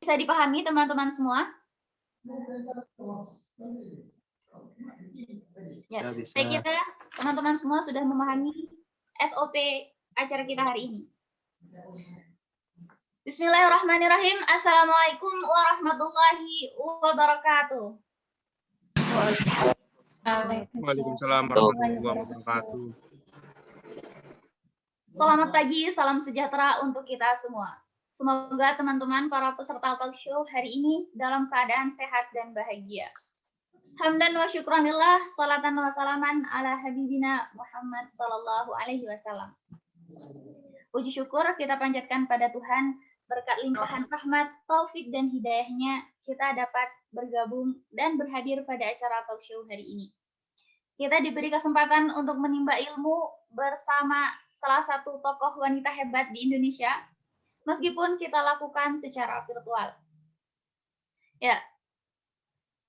Bisa dipahami teman-teman semua? Ya, saya kira teman-teman semua sudah memahami SOP acara kita hari ini. Bismillahirrahmanirrahim. Assalamualaikum warahmatullahi wabarakatuh. Waalaikumsalam warahmatullahi wabarakatuh. Selamat pagi, salam sejahtera untuk kita semua. Semoga teman-teman para peserta talk show hari ini dalam keadaan sehat dan bahagia. Hamdan wa syukranillah, salatan wa salaman ala habibina Muhammad sallallahu alaihi wasallam. Puji syukur kita panjatkan pada Tuhan, berkat limpahan rahmat, taufik dan hidayahnya, kita dapat bergabung dan berhadir pada acara talk show hari ini. Kita diberi kesempatan untuk menimba ilmu bersama salah satu tokoh wanita hebat di Indonesia, meskipun kita lakukan secara virtual. Ya,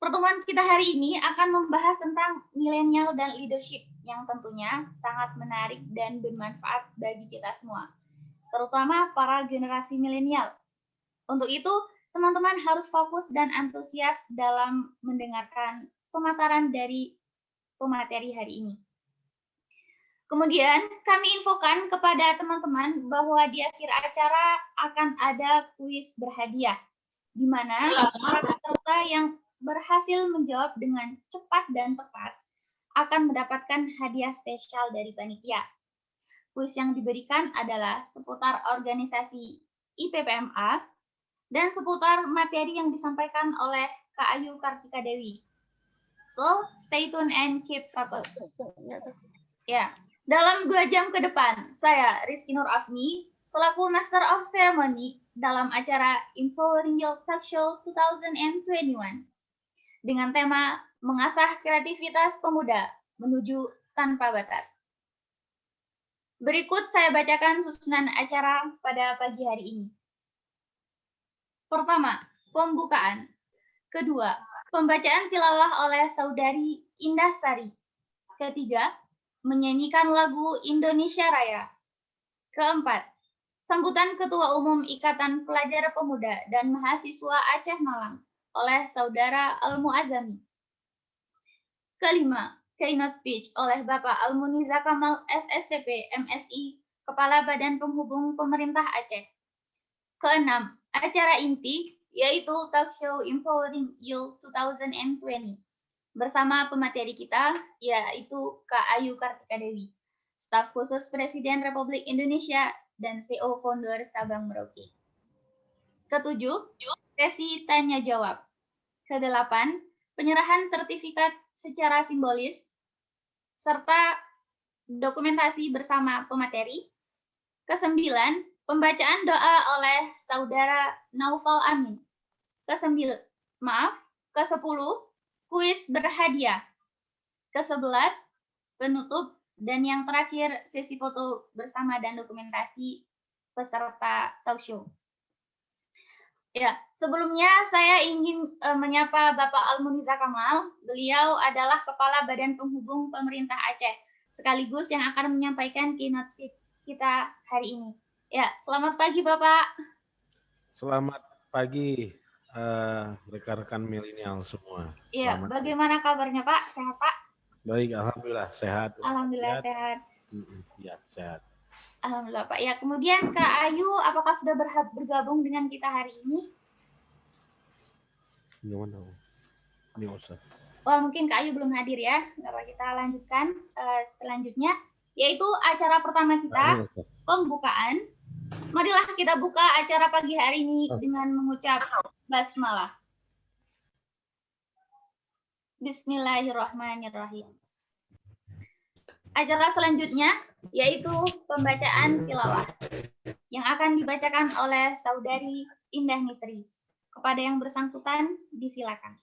pertemuan kita hari ini akan membahas tentang milenial dan leadership yang tentunya sangat menarik dan bermanfaat bagi kita semua, terutama para generasi milenial. Untuk itu, teman-teman harus fokus dan antusias dalam mendengarkan pemaparan dari pemateri hari ini. Kemudian, kami infokan kepada teman-teman bahwa di akhir acara akan ada kuis berhadiah, di mana para peserta yang berhasil menjawab dengan cepat dan tepat akan mendapatkan hadiah spesial dari panitia. Kuis yang diberikan adalah seputar organisasi IPPMA dan seputar materi yang disampaikan oleh Kak Ayu Kartika Dewi. So, stay tune and keep focus. Ya, dalam 2 jam ke depan, saya Rizky Nur Afni, selaku Master of Ceremony dalam acara Empowering Youth Talk Show 2021, dengan tema mengasah kreativitas pemuda menuju tanpa batas. Berikut saya bacakan susunan acara pada pagi hari ini. Pertama, pembukaan. Kedua, pembacaan tilawah oleh Saudari Indah Sari. Ketiga, menyanyikan lagu Indonesia Raya. Keempat, sambutan Ketua Umum Ikatan Pelajar Pemuda dan Mahasiswa Aceh Malang oleh Saudara Al-Muazzami. Kelima, keynote speech oleh Bapak Al-Muniza Kamal SSTP MSI, Kepala Badan Penghubung Pemerintah Aceh. Keenam, acara inti yaitu Talk Show Empowering Youth 2020 bersama pemateri kita yaitu Kak Ayu Kartika Dewi, staf khusus Presiden Republik Indonesia dan CEO founder Sabang Merauke. Ketujuh, sesi tanya jawab. Kedelapan, penyerahan sertifikat secara simbolis serta dokumentasi bersama pemateri. Kesembilan, pembacaan doa oleh Saudara Naufal Amin. Kesepuluh, kuis berhadiah. Ke-11, penutup, dan yang terakhir sesi foto bersama dan dokumentasi peserta talk show. Ya, sebelumnya saya ingin menyapa Bapak Al-Muniza Kamal. Beliau adalah Kepala Badan Penghubung Pemerintah Aceh, sekaligus yang akan menyampaikan keynote speech kita hari ini. Ya, selamat pagi Bapak. Selamat pagi rekan-rekan milenial semua. Iya, bagaimana kabarnya Pak? Sehat Pak? Baik, alhamdulillah sehat. Alhamdulillah sehat. Ya, sehat. Alhamdulillah Pak. Ya, kemudian Kak Ayu, apakah sudah bergabung dengan kita hari ini? Gimana? Ini usah. Oh, mungkin Kak Ayu belum hadir ya. Nggak apa, kita lanjutkan selanjutnya, yaitu acara pertama kita, pembukaan. Marilah kita buka acara pagi hari ini dengan mengucap basmalah. Bismillahirrahmanirrahim. Acara selanjutnya yaitu pembacaan tilawah yang akan dibacakan oleh Saudari Indah Nisri. Kepada yang bersangkutan, disilakan.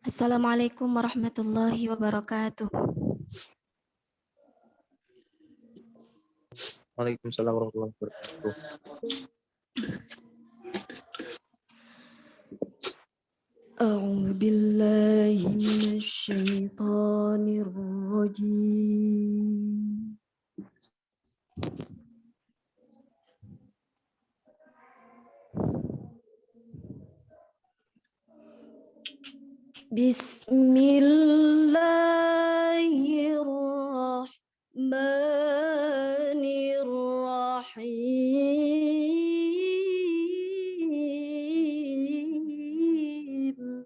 Assalamualaikum warahmatullahi wabarakatuh. Waalaikumsalam warahmatullahi wabarakatuh. A'udzu billahi minasy syaithanir rajim. Bismillahirrahmanirrahim.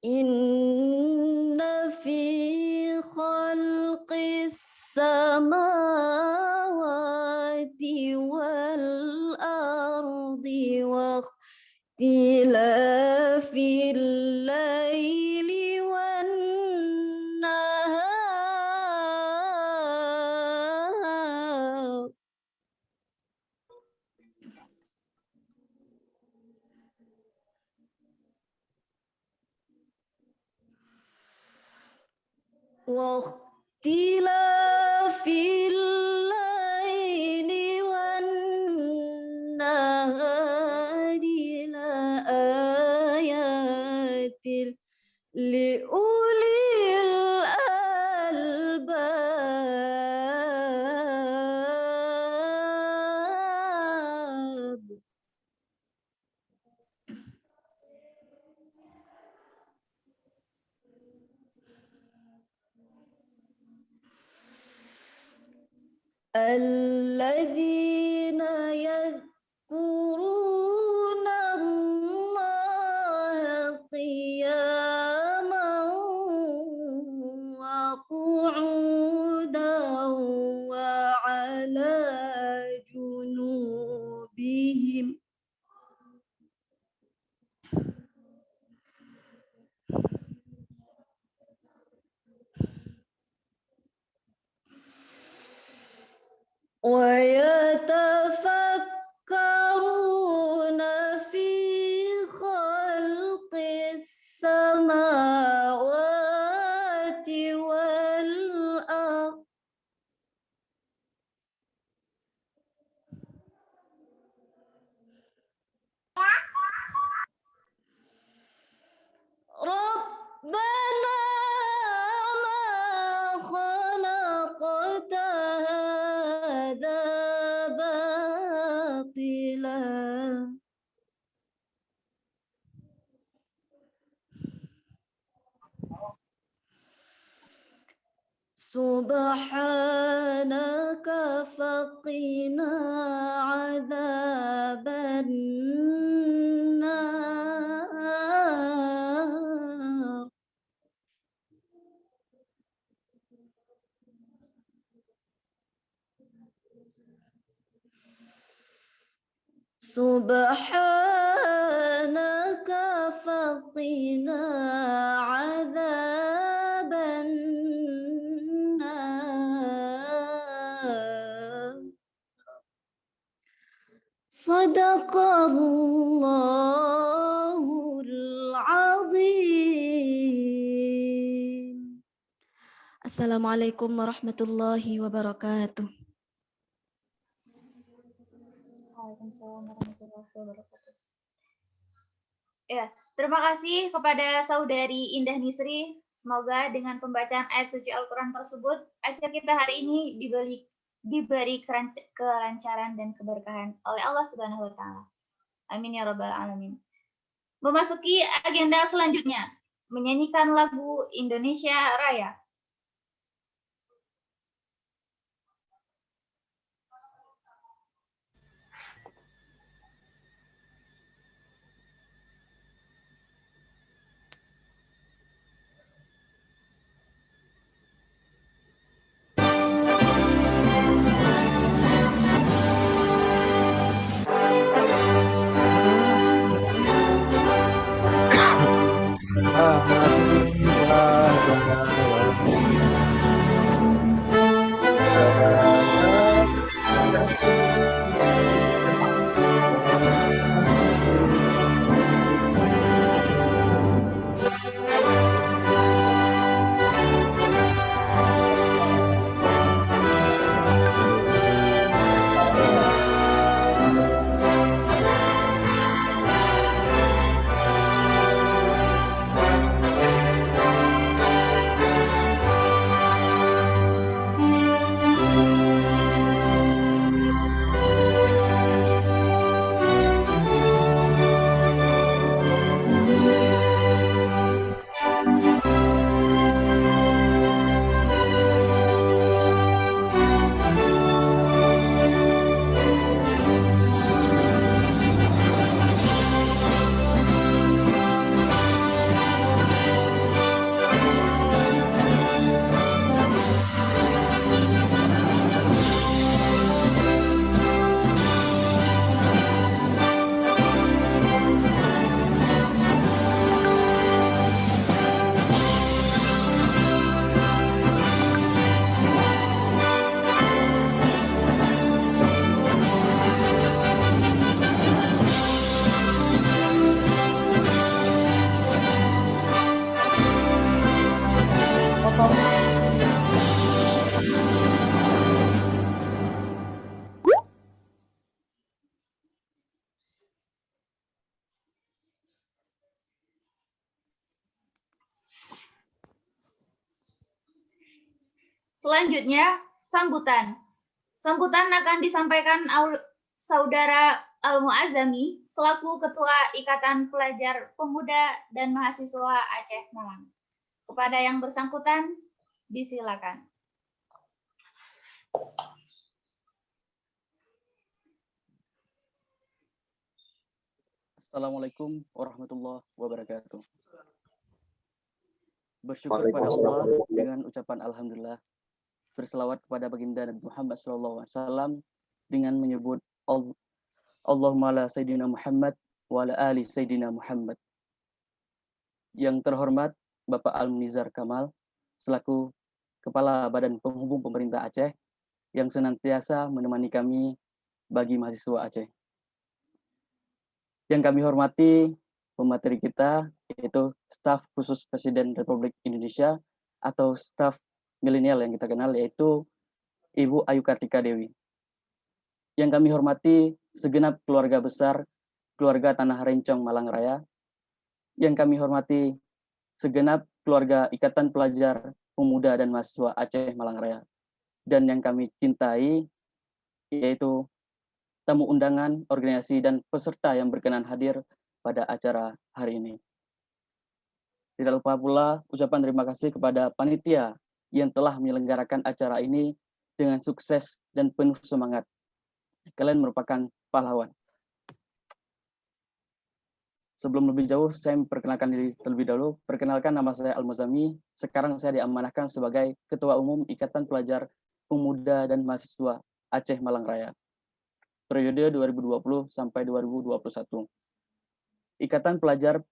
Inna fi khalqis samawati wal ardi wa ikhtilafil laili wan nahar واختلاف الليل والنهار لآيات لأولي الألباب. الذين يذكرون الله قياما وقعودا وعلى جنوبهم ويتفكرون في خلق السماوات والأرض ربنا ما خلقت هذا باطلا سبحانك فقنا عذاب النار. سبحانك فقنا عذاب النار. صدق الله العظيم. Assalamualaikum warahmatullahi wabarakatuh. Waalaikumsalam warahmatullahi wabarakatuh. Ya, terima kasih kepada saudari Indah Nisri. Semoga dengan pembacaan ayat suci Al-Quran tersebut, acara kita hari ini diberi kelancaran dan keberkahan oleh Allah Subhanahu wa Ta'ala. Amin ya Rabbal 'Alamin. Memasuki agenda selanjutnya, menyanyikan lagu Indonesia Raya. Selanjutnya, sambutan. Sambutan akan disampaikan Saudara Al-Muazzami selaku Ketua Ikatan Pelajar Pemuda dan Mahasiswa Aceh Malang. Kepada yang bersangkutan, disilakan. Assalamualaikum warahmatullahi wabarakatuh. Bersyukur kepada Allah dengan ucapan Alhamdulillah. Berselawat kepada baginda Nabi Muhammad SAW dengan menyebut Allahumma ala Sayyidina Muhammad wa ala ali Sayyidina Muhammad. Yang terhormat Bapak Al-Nizar Kamal selaku Kepala Badan Penghubung Pemerintah Aceh yang senantiasa menemani kami bagi mahasiswa Aceh. Yang kami hormati pemateri kita yaitu staf khusus Presiden Republik Indonesia atau staf milenial yang kita kenal yaitu Ibu Ayu Kartika Dewi. Yang kami hormati segenap keluarga besar keluarga Tanah Rencong Malang Raya. Yang kami hormati segenap keluarga Ikatan Pelajar Pemuda dan Mahasiswa Aceh Malang Raya. Dan yang kami cintai yaitu tamu undangan, organisasi, dan peserta yang berkenan hadir pada acara hari ini. Tidak lupa pula ucapan terima kasih kepada panitia yang telah menyelenggarakan acara ini dengan sukses dan penuh semangat. Kalian merupakan pahlawan. Sebelum lebih jauh, saya memperkenalkan diri terlebih dahulu. Perkenalkan, nama saya Al-Muazzami. Sekarang saya diamanahkan sebagai Ketua Umum Ikatan Pelajar Pemuda dan Mahasiswa Aceh Malang Raya. Periode 2020 sampai 2021. Ikatan Pelajar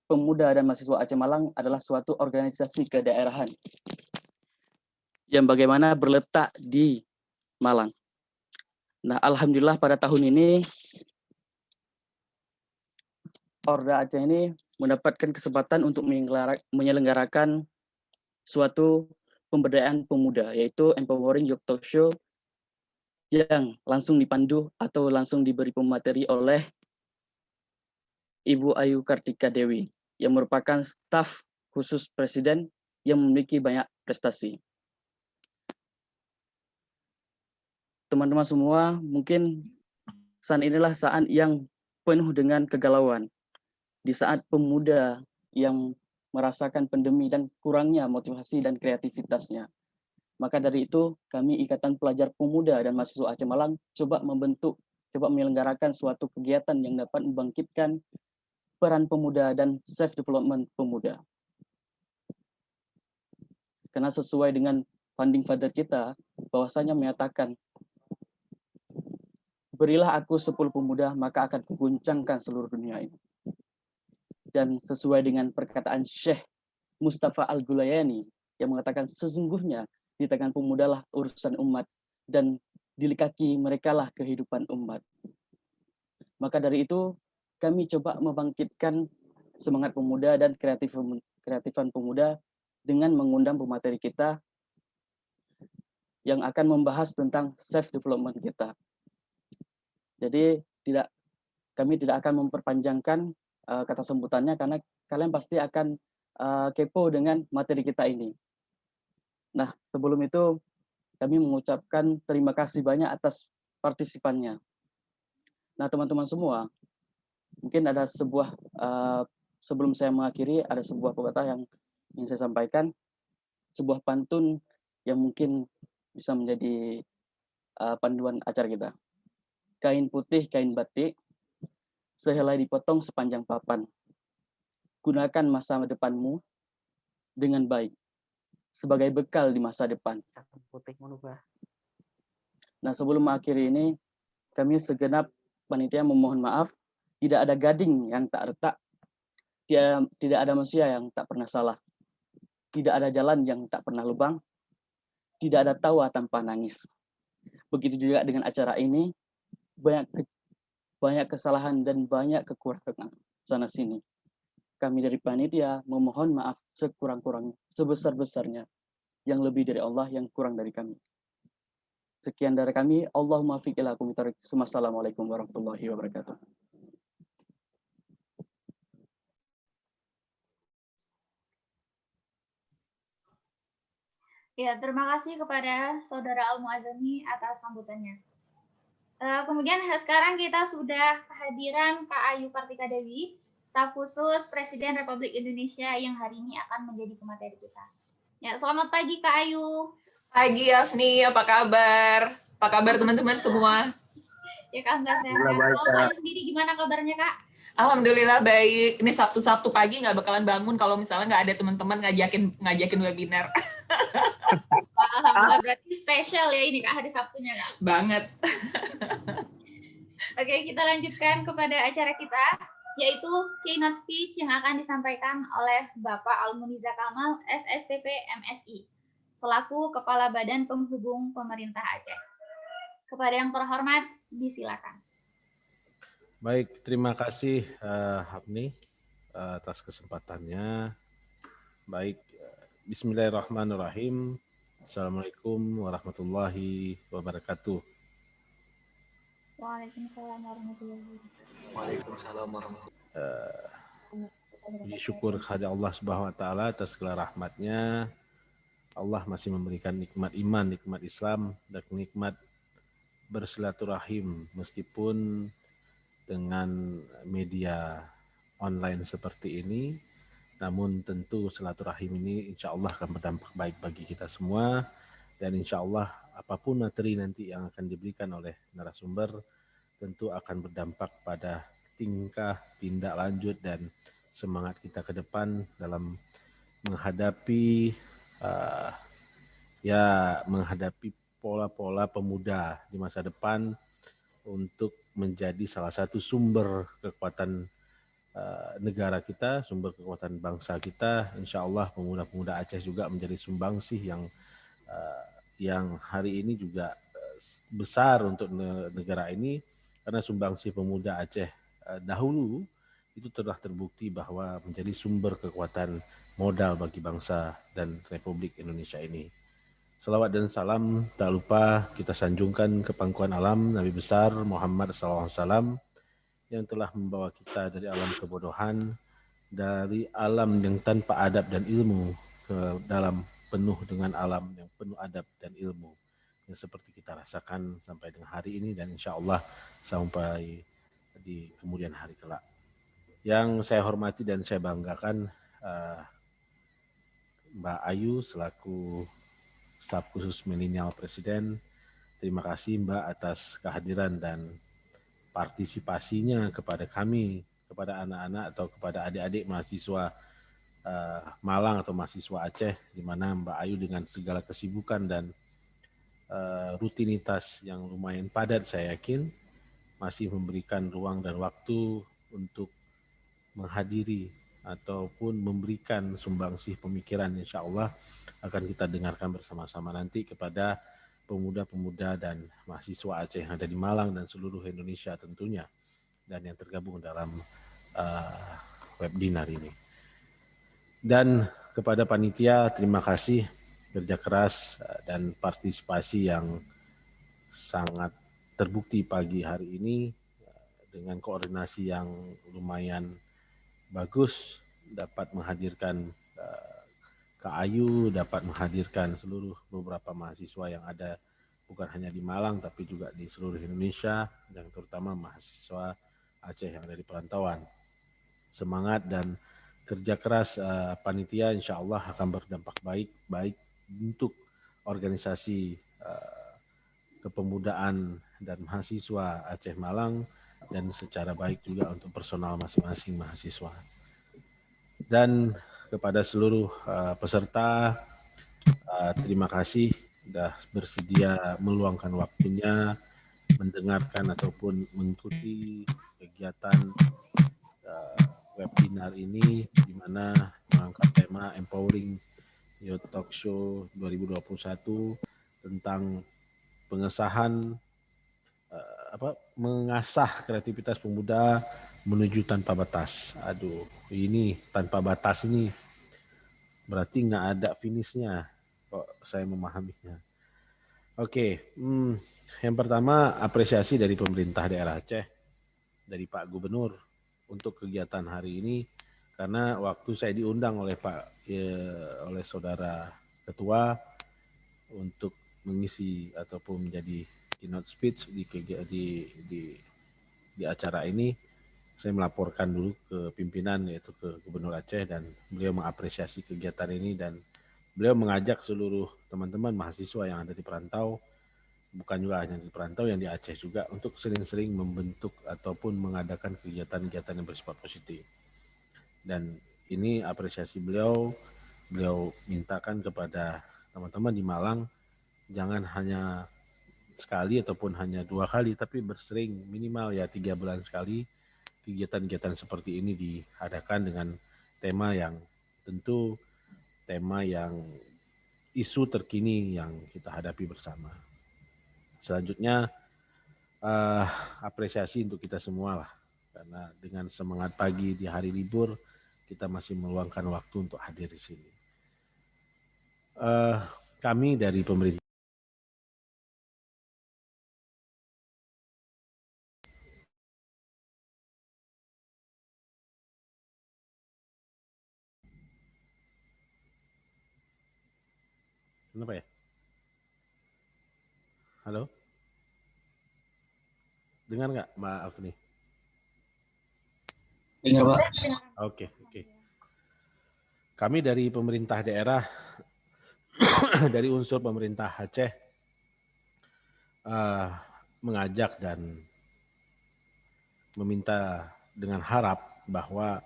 Pemuda dan Mahasiswa Aceh Malang adalah suatu organisasi kedaerahan yang bagaimana berletak di Malang. Nah, alhamdulillah pada tahun ini Orda Aceh ini mendapatkan kesempatan untuk menyelenggarakan suatu pemberdayaan pemuda, yaitu Empowering Youth Talk Show yang langsung dipandu atau langsung diberi pemateri oleh Ibu Ayu Kartika Dewi, yang merupakan staf khusus Presiden yang memiliki banyak prestasi. Teman-teman semua, mungkin saat inilah saat yang penuh dengan kegalauan. Di saat pemuda yang merasakan pandemi dan kurangnya motivasi dan kreativitasnya. Maka dari itu, kami Ikatan Pelajar Pemuda dan Mahasiswa Aceh Malang coba menyelenggarakan suatu kegiatan yang dapat membangkitkan peran pemuda dan self-development pemuda. Karena sesuai dengan founding father kita, bahwasanya menyatakan, berilah aku 10 pemuda, maka akan kuguncangkan seluruh dunia ini. Dan sesuai dengan perkataan Syekh Mustafa Al-Gulayani yang mengatakan sesungguhnya di tangan pemuda lah urusan umat dan di kaki mereka lah kehidupan umat. Maka dari itu kami coba membangkitkan semangat pemuda dan kreatifan pemuda dengan mengundang pemateri kita yang akan membahas tentang self development kita. Jadi kami tidak akan memperpanjangkan kata sebutannya karena kalian pasti akan kepo dengan materi kita ini. Nah, sebelum itu kami mengucapkan terima kasih banyak atas partisipannya. Nah, teman-teman semua, mungkin ada sebuah sebelum saya mengakhiri ada sebuah pepatah yang ingin saya sampaikan, sebuah pantun yang mungkin bisa menjadi panduan acara kita. Kain putih, kain batik, sehelai dipotong sepanjang papan. Gunakan masa depanmu dengan baik sebagai bekal di masa depan. Nah, sebelum mengakhiri ini, kami segenap panitia memohon maaf, tidak ada gading yang tak retak, tidak ada manusia yang tak pernah salah, tidak ada jalan yang tak pernah lubang, tidak ada tawa tanpa nangis. Begitu juga dengan acara ini, banyak kesalahan dan banyak kekurangan sana sini. kami dari panitia memohon maaf sekurang-kurangnya, sebesar-besarnya, yang lebih dari Allah, yang kurang dari kami. Sekian dari kami. Allahumma fiq ila aqwamit thoriq. Assalamualaikum warahmatullahi wabarakatuh. Ya, terima kasih kepada Saudara Al-Muazzami atas sambutannya. Kemudian sekarang kita sudah kehadiran Kak Ayu Kartika Dewi, staf khusus Presiden Republik Indonesia yang hari ini akan menjadi pemateri kita. Ya, selamat pagi Kak Ayu. Pagi Afni, apa kabar? Apa kabar teman-teman semua? Ya Kak, nggak sehat. Kalau Ayu sendiri gimana kabarnya Kak? Alhamdulillah baik. Ini Sabtu pagi nggak bakalan bangun kalau misalnya nggak ada teman-teman ngajakin webinar. Alhamdulillah, berarti spesial ya ini Kak hari Sabtunya Kak. Banget. Oke, kita lanjutkan kepada acara kita, yaitu keynote speech yang akan disampaikan oleh Bapak Almuniza Kamal, SSTP MSI, selaku Kepala Badan Penghubung Pemerintah Aceh. Kepada yang terhormat, disilakan. Baik, terima kasih Hafni atas kesempatannya. Baik, bismillahirrahmanirrahim. Assalamualaikum warahmatullahi wabarakatuh. Waalaikumsalam warahmatullahi wabarakatuh. Waalaikumsalam warahmatullahi Puji syukur kepada Allah Subhanahu wa taala atas segala rahmatnya. Allah masih memberikan nikmat iman, nikmat Islam, dan nikmat bersilaturahim meskipun dengan media online seperti ini. Namun tentu silaturahim ini insya Allah akan berdampak baik bagi kita semua. Dan insya Allah apapun materi nanti yang akan diberikan oleh narasumber tentu akan berdampak pada tingkah, tindak lanjut, dan semangat kita ke depan dalam menghadapi menghadapi pola-pola pemuda di masa depan untuk menjadi salah satu sumber kekuatan negara kita, sumber kekuatan bangsa kita. Insya Allah pemuda-pemuda Aceh juga menjadi sumbangsih yang hari ini juga besar untuk negara ini, karena sumbangsih pemuda Aceh dahulu itu telah terbukti bahwa menjadi sumber kekuatan modal bagi bangsa dan Republik Indonesia ini. Salawat dan salam tak lupa kita sanjungkan ke pangkuan alam Nabi besar Muhammad SAW yang telah membawa kita dari alam kebodohan, dari alam yang tanpa adab dan ilmu ke dalam penuh dengan alam yang penuh adab dan ilmu yang seperti kita rasakan sampai dengan hari ini dan insya Allah sampai di kemudian hari kelak. Yang saya hormati dan saya banggakan Mbak Ayu selaku staf khusus milenial Presiden. Terima kasih Mbak atas kehadiran dan partisipasinya kepada kami, kepada anak-anak atau kepada adik-adik mahasiswa Malang atau mahasiswa Aceh, di mana Mbak Ayu dengan segala kesibukan dan rutinitas yang lumayan padat, saya yakin masih memberikan ruang dan waktu untuk menghadiri ataupun memberikan sumbangsih pemikiran, insya Allah akan kita dengarkan bersama-sama nanti kepada pemuda-pemuda dan mahasiswa Aceh yang ada di Malang dan seluruh Indonesia tentunya, dan yang tergabung dalam webinar ini. Dan kepada panitia, terima kasih kerja keras dan partisipasi yang sangat terbukti pagi hari ini dengan koordinasi yang lumayan bagus, dapat menghadirkan Kak Ayu, dapat menghadirkan seluruh beberapa mahasiswa yang ada bukan hanya di Malang tapi juga di seluruh Indonesia, dan terutama mahasiswa Aceh yang ada di perantauan. Semangat dan kerja keras panitia insya Allah akan berdampak baik untuk organisasi kepemudaan dan mahasiswa Aceh Malang, dan secara baik juga untuk personal masing-masing mahasiswa. Dan kepada seluruh peserta, terima kasih sudah bersedia meluangkan waktunya mendengarkan ataupun mengikuti kegiatan webinar ini, di mana mengangkat tema Empowering Youth Talk Show 2021 tentang pengesahan mengasah kreativitas pemuda menuju tanpa batas. Aduh, ini tanpa batas ini berarti nggak ada finishnya, kok saya memahaminya. Oke, yang pertama apresiasi dari pemerintah daerah Aceh, dari Pak Gubernur untuk kegiatan hari ini, karena waktu saya diundang oleh oleh saudara ketua untuk mengisi ataupun menjadi keynote speech di acara ini, saya melaporkan dulu ke pimpinan, yaitu ke Gubernur Aceh, dan beliau mengapresiasi kegiatan ini dan beliau mengajak seluruh teman-teman mahasiswa yang ada di perantau, bukan juga hanya di perantau, yang di Aceh juga, untuk sering-sering membentuk ataupun mengadakan kegiatan-kegiatan yang bersifat positif. Dan ini apresiasi beliau mintakan kepada teman-teman di Malang, jangan hanya sekali ataupun hanya 2 kali, tapi bersering, minimal ya 3 bulan sekali, kegiatan-kegiatan seperti ini diadakan dengan tema yang tentu isu terkini yang kita hadapi bersama. Selanjutnya apresiasi untuk kita semua lah, karena dengan semangat pagi di hari libur kita masih meluangkan waktu untuk hadir di sini. Kami dari pemerintah kenapa ya? Halo? Dengar nggak Mbak Afni? Dengar, Pak. Oke. Kami dari pemerintah daerah, dari unsur pemerintah Aceh, mengajak dan meminta dengan harap bahwa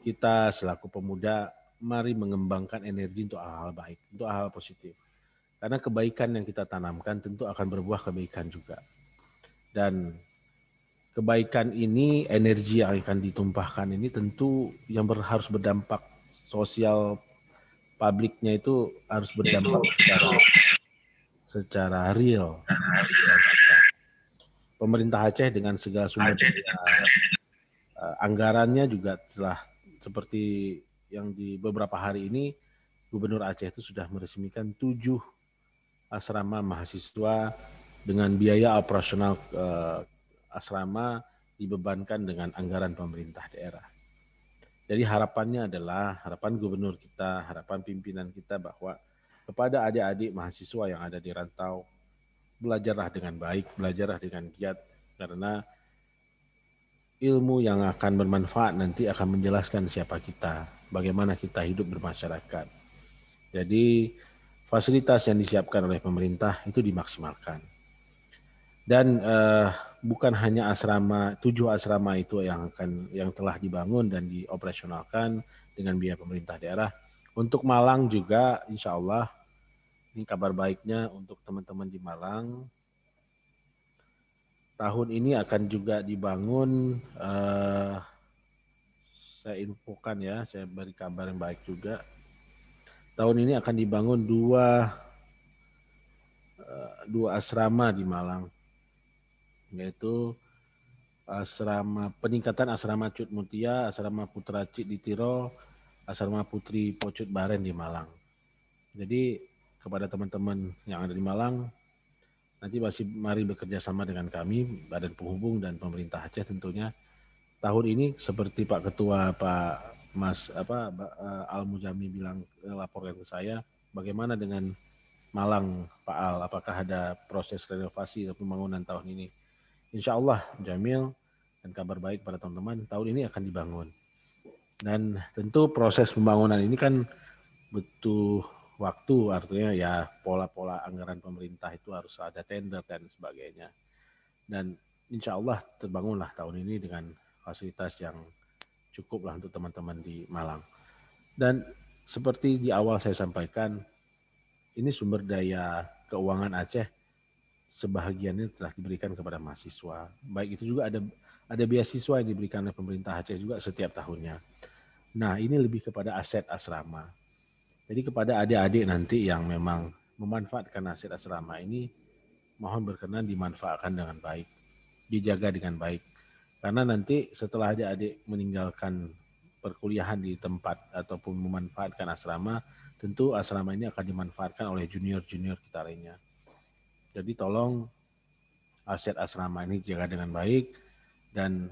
kita selaku pemuda mari mengembangkan energi untuk hal-hal baik, untuk hal-hal positif. Karena kebaikan yang kita tanamkan tentu akan berbuah kebaikan juga. Dan kebaikan ini, energi yang akan ditumpahkan ini tentu yang harus berdampak sosial, publiknya itu harus berdampak secara real. Pemerintah Aceh dengan segala sumber anggarannya juga telah seperti yang di beberapa hari ini, Gubernur Aceh itu sudah meresmikan 7 asrama mahasiswa dengan biaya operasional asrama dibebankan dengan anggaran pemerintah daerah. Jadi harapannya adalah, harapan gubernur kita, harapan pimpinan kita bahwa kepada adik-adik mahasiswa yang ada di rantau, belajarlah dengan baik, belajarlah dengan giat, karena ilmu yang akan bermanfaat nanti akan menjelaskan siapa kita, bagaimana kita hidup bermasyarakat. Jadi fasilitas yang disiapkan oleh pemerintah itu dimaksimalkan. Dan bukan hanya 7 asrama itu yang telah dibangun dan dioperasionalkan dengan biaya pemerintah daerah. Untuk Malang juga insya Allah, ini kabar baiknya untuk teman-teman di Malang, tahun ini akan juga dibangun, saya infokan ya, saya beri kabar yang baik juga. Tahun ini akan dibangun dua asrama di Malang, yaitu peningkatan asrama Cut Mutia, asrama Putra Cik di Tirol, asrama Putri Pocut Baren di Malang. Jadi kepada teman-teman yang ada di Malang, nanti mari bekerja sama dengan kami, Badan Penghubung dan pemerintah Aceh tentunya. Tahun ini seperti Pak Ketua, Pak Al-Mujami bilang, laporkan ke saya, bagaimana dengan Malang, Pak Al, apakah ada proses renovasi atau pembangunan tahun ini? Insya Allah, Jamil, dan kabar baik pada teman-teman, tahun ini akan dibangun. Dan tentu proses pembangunan ini kan butuh waktu, artinya ya pola-pola anggaran pemerintah itu harus ada tender dan sebagainya. Dan insya Allah terbangunlah tahun ini dengan fasilitas yang cukup lah untuk teman-teman di Malang. Dan seperti di awal saya sampaikan, ini sumber daya keuangan Aceh sebahagiannya telah diberikan kepada mahasiswa. Baik itu juga ada beasiswa yang diberikan oleh pemerintah Aceh juga setiap tahunnya. Nah, ini lebih kepada aset asrama. Jadi kepada adik-adik nanti yang memang memanfaatkan aset asrama ini, mohon berkenan dimanfaatkan dengan baik, dijaga dengan baik. Karena nanti setelah adik-adik meninggalkan perkuliahan di tempat ataupun memanfaatkan asrama, tentu asrama ini akan dimanfaatkan oleh junior-junior kita lainnya. Jadi tolong aset asrama ini jaga dengan baik, dan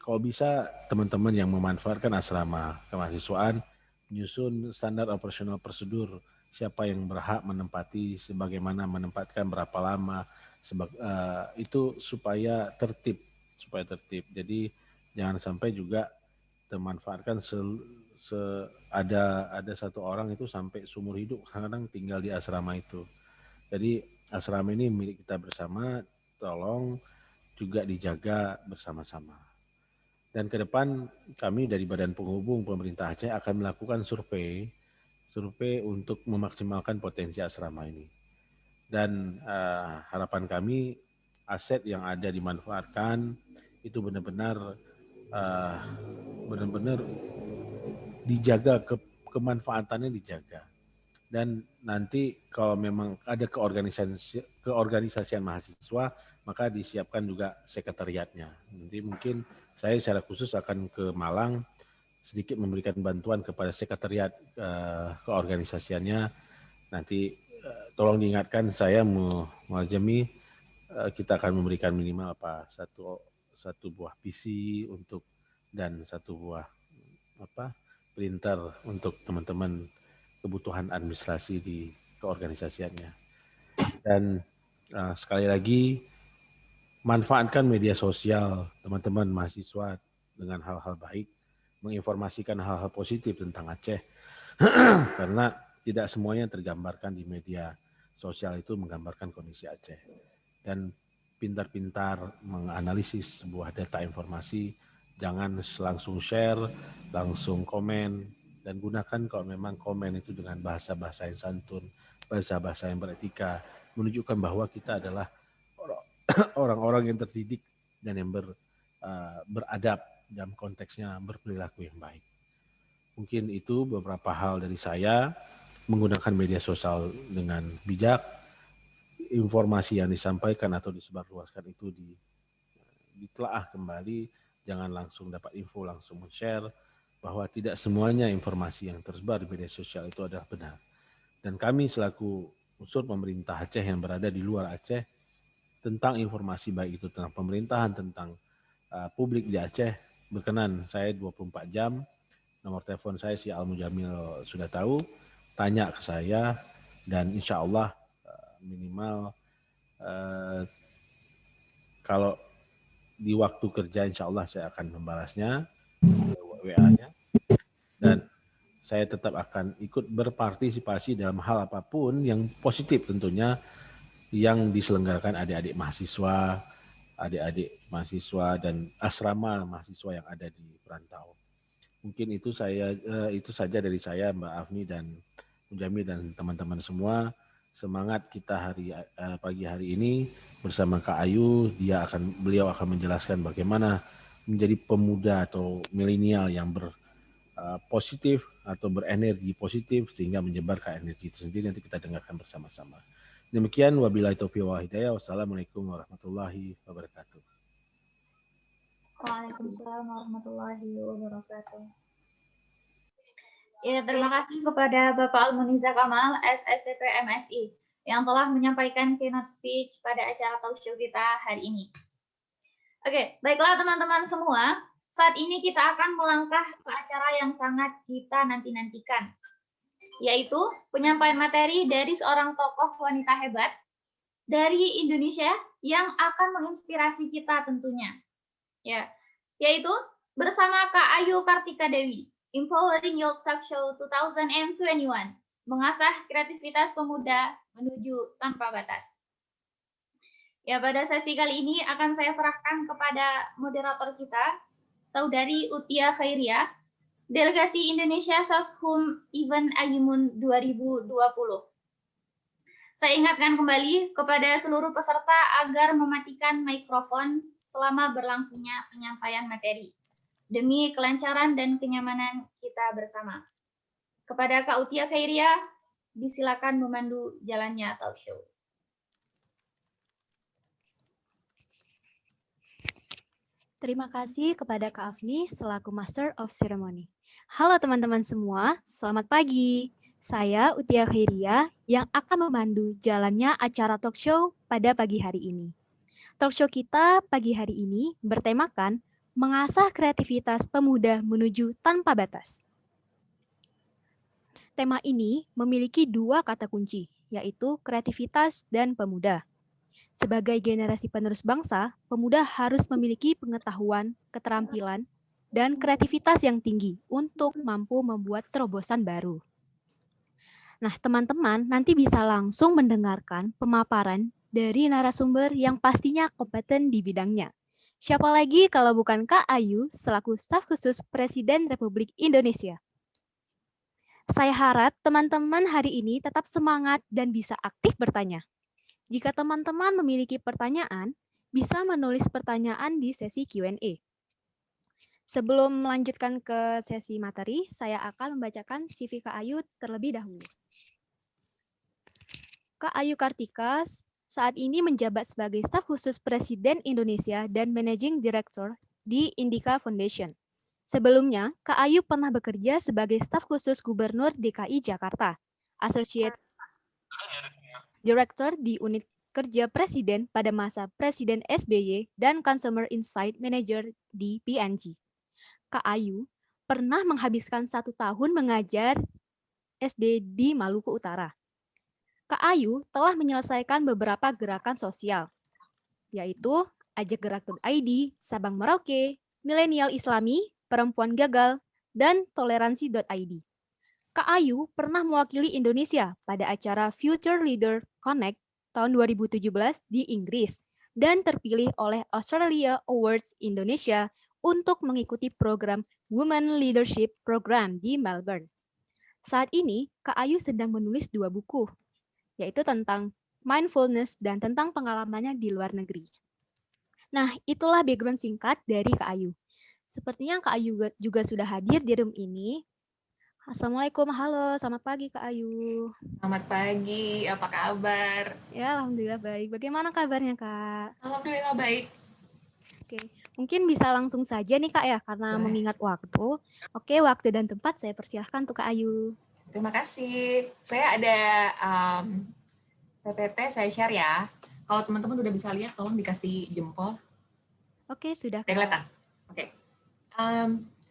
kalau bisa teman-teman yang memanfaatkan asrama kemahasiswaan menyusun standar operasional prosedur, siapa yang berhak menempati, sebagaimana menempatkan, berapa lama, itu supaya tertib. Jadi jangan sampai juga termanfaatkan ada satu orang itu sampai seumur hidup kadang tinggal di asrama itu. Jadi asrama ini milik kita bersama, tolong juga dijaga bersama-sama. Dan ke depan kami dari Badan Penghubung Pemerintah Aceh akan melakukan survei untuk memaksimalkan potensi asrama ini. Dan harapan kami aset yang ada dimanfaatkan itu benar-benar dijaga, kemanfaatannya dijaga. Dan nanti kalau memang ada keorganisasian mahasiswa, maka disiapkan juga sekretariatnya. Nanti mungkin saya secara khusus akan ke Malang sedikit memberikan bantuan kepada sekretariat keorganisasiannya. Nanti tolong diingatkan saya Mualjami, kita akan memberikan minimal satu buah PC dan satu buah printer untuk teman-teman kebutuhan administrasi di keorganisasiannya. Dan sekali lagi, manfaatkan media sosial teman-teman mahasiswa dengan hal-hal baik, menginformasikan hal-hal positif tentang Aceh, karena tidak semuanya tergambarkan di media sosial itu menggambarkan kondisi Aceh. Dan pintar-pintar menganalisis sebuah data informasi, jangan langsung share, langsung komen, dan gunakan kalau memang komen itu dengan bahasa-bahasa yang santun, bahasa-bahasa yang beretika, menunjukkan bahwa kita adalah orang-orang yang terdidik dan yang beradab, dalam konteksnya berperilaku yang baik. Mungkin itu beberapa hal dari saya, menggunakan media sosial dengan bijak, informasi yang disampaikan atau disebarluaskan itu ditelaah kembali, jangan langsung dapat info langsung share, bahwa tidak semuanya informasi yang tersebar di media sosial itu adalah benar. Dan kami selaku unsur pemerintah Aceh yang berada di luar Aceh, tentang informasi baik itu tentang pemerintahan, tentang publik di Aceh, berkenan saya 24 jam, nomor telepon saya si Al-Mujamil sudah tahu, tanya ke saya, dan insya Allah minimal kalau di waktu kerja insya Allah saya akan membalasnya, WA-nya, dan saya tetap akan ikut berpartisipasi dalam hal apapun yang positif tentunya yang diselenggarakan adik-adik mahasiswa dan asrama mahasiswa yang ada di perantau. Mungkin itu saja dari saya, Mbak Afni dan Mujami dan teman-teman semua. Semangat kita pagi hari ini bersama Kak Ayu. Beliau akan menjelaskan bagaimana menjadi pemuda atau milenial yang positif atau berenergi positif sehingga menyebarkan energi itu sendiri. Nanti kita dengarkan bersama-sama. Demikian, wabillahi taufiq wal hidayah. Wassalamualaikum warahmatullahi wabarakatuh. Waalaikumsalam warahmatullahi wabarakatuh. Ya, terima kasih kepada Bapak Almuniza Kamal, SSTP MSI, yang telah menyampaikan keynote speech pada acara talk show kita hari ini. Oke, baiklah teman-teman semua, saat ini kita akan melangkah ke acara yang sangat kita nanti-nantikan, yaitu penyampaian materi dari seorang tokoh wanita hebat dari Indonesia yang akan menginspirasi kita tentunya. Ya, yaitu bersama Kak Ayu Kartika Dewi, Empowering Youth Talk Show 2021, mengasah kreativitas pemuda menuju tanpa batas. Ya, pada sesi kali ini akan saya serahkan kepada moderator kita, Saudari Utia Khairia, Delegasi Indonesia Soshum Event Ayimun 2020. Saya ingatkan kembali kepada seluruh peserta agar mematikan mikrofon selama berlangsungnya penyampaian materi, demi kelancaran dan kenyamanan kita bersama. Kepada Kak Utia Khairia, disilakan memandu jalannya talk show. Terima kasih kepada Kak Afni selaku Master of Ceremony. Halo teman-teman semua, selamat pagi. Saya Utia Khairia yang akan memandu jalannya acara talk show pada pagi hari ini. Talk show kita pagi hari ini bertemakan mengasah kreativitas pemuda menuju tanpa batas. Tema ini memiliki dua kata kunci, yaitu kreativitas dan pemuda. Sebagai generasi penerus bangsa, pemuda harus memiliki pengetahuan, keterampilan, dan kreativitas yang tinggi untuk mampu membuat terobosan baru. Nah, teman-teman nanti bisa langsung mendengarkan pemaparan dari narasumber yang pastinya kompeten di bidangnya. Siapa lagi kalau bukan Kak Ayu selaku staf khusus Presiden Republik Indonesia. Saya harap teman-teman hari ini tetap semangat dan bisa aktif bertanya. Jika teman-teman memiliki pertanyaan, bisa menulis pertanyaan di sesi Q&A. Sebelum melanjutkan ke sesi materi, saya akan membacakan CV Kak Ayu terlebih dahulu. Kak Ayu Kartika saat ini menjabat sebagai staf khusus Presiden Indonesia dan Managing Director di Indica Foundation. Sebelumnya, Kak Ayu pernah bekerja sebagai staf khusus Gubernur DKI Jakarta, Associate Director di Unit Kerja Presiden pada masa Presiden SBY dan Consumer Insight Manager di PNG. Kak Ayu pernah menghabiskan 1 tahun mengajar SD di Maluku Utara. Kak Ayu telah menyelesaikan beberapa gerakan sosial, yaitu Ajak Gerak.id, Sabang Merauke, Milenial Islami, Perempuan Gagal, dan Toleransi.id. Kak Ayu pernah mewakili Indonesia pada acara Future Leader Connect tahun 2017 di Inggris dan terpilih oleh Australia Awards Indonesia untuk mengikuti program Women Leadership Program di Melbourne. Saat ini, Kak Ayu sedang menulis 2 buku, yaitu tentang mindfulness dan tentang pengalamannya di luar negeri. Nah, itulah background singkat dari Kak Ayu. Sepertinya Kak Ayu juga sudah hadir di room ini. Assalamualaikum, halo, selamat pagi Kak Ayu. Selamat pagi, apa kabar? Ya, alhamdulillah baik. Bagaimana kabarnya Kak? Alhamdulillah baik. Oke, mungkin bisa langsung saja nih Kak ya, karena mengingat waktu. Oke, waktu dan tempat saya persilahkan untuk Kak Ayu. Terima kasih. Saya ada PPT, saya share ya. Kalau teman-teman udah bisa lihat, tolong dikasih jempol. Oke, sudah Kak. Kelihatan? Oke.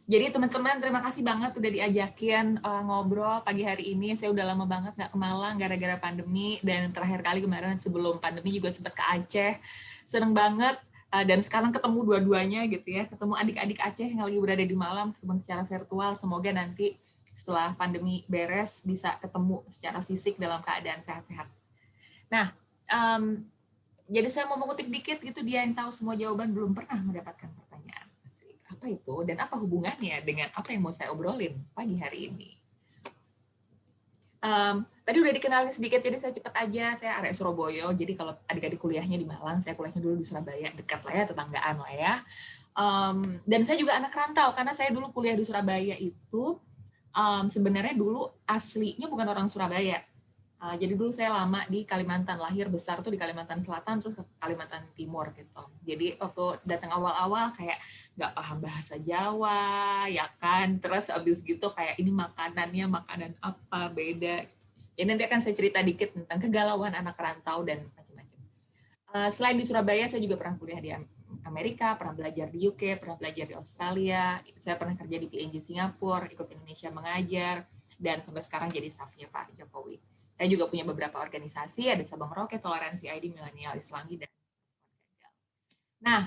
Jadi teman-teman terima kasih banget udah diajakin ngobrol pagi hari ini. Saya udah lama banget nggak ke Malang gara-gara pandemi, dan terakhir kali kemarin sebelum pandemi juga sempat ke Aceh. Seneng banget, dan sekarang ketemu dua-duanya gitu ya, ketemu adik-adik Aceh yang lagi berada di Malang meskipun secara virtual. Semoga nanti setelah pandemi beres bisa ketemu secara fisik dalam keadaan sehat-sehat. Nah, jadi saya mau mengutip dikit gitu, dia yang tahu semua jawaban belum pernah mendapatkan pertanyaan. Apa itu dan apa hubungannya dengan apa yang mau saya obrolin pagi hari ini? Tadi udah dikenalin sedikit, jadi saya cepat aja. Saya area Surabaya, jadi kalau adik-adik kuliahnya di Malang, saya kuliahnya dulu di Surabaya, dekat lah ya, tetanggaan lah ya. Dan saya juga anak rantau, karena saya dulu kuliah di Surabaya itu, sebenarnya dulu aslinya bukan orang Surabaya. Jadi dulu saya lama di Kalimantan, lahir besar tuh di Kalimantan Selatan, terus ke Kalimantan Timur gitu. Jadi waktu datang awal-awal kayak nggak paham bahasa Jawa, ya kan. Terus abis gitu kayak ini makanannya makanan apa, beda. Jadi nanti akan saya cerita dikit tentang kegalauan anak rantau dan macam-macam. Selain di Surabaya, saya juga pernah kuliah di Amerika, pernah belajar di UK, pernah belajar di Australia. Saya pernah kerja di PNG Singapura, ikut Indonesia mengajar, dan sampai sekarang jadi staffnya Pak Jokowi. Saya juga punya beberapa organisasi, ada Sabang Merauke, Toleransi ID, Milenial Islami, dan nah,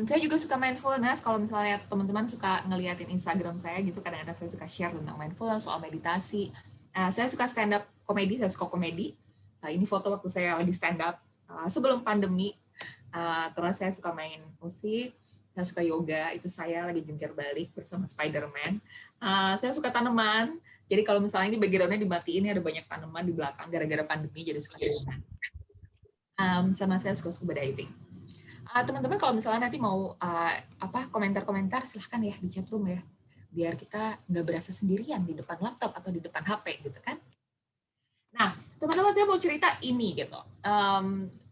saya juga suka mindfulness. Kalau misalnya teman-teman suka ngeliatin Instagram saya gitu, kadang-kadang saya suka share tentang mindfulness, soal meditasi. Saya suka stand up komedi, saya suka komedi. Ini foto waktu saya lagi stand up sebelum pandemi. Terus saya suka main musik, saya suka yoga, itu saya lagi jungkir balik bersama Spider-Man. Saya suka tanaman. Jadi kalau misalnya ini background-nya dimatiin, ada banyak tanaman di belakang gara-gara pandemi, jadi suka tanaman. Sama saya suka scuba diving. Teman-teman kalau misalnya nanti mau komentar-komentar, silahkan ya di chat room ya, biar kita nggak berasa sendirian di depan laptop atau di depan HP gitu kan. Nah, teman-teman saya mau cerita ini gitu.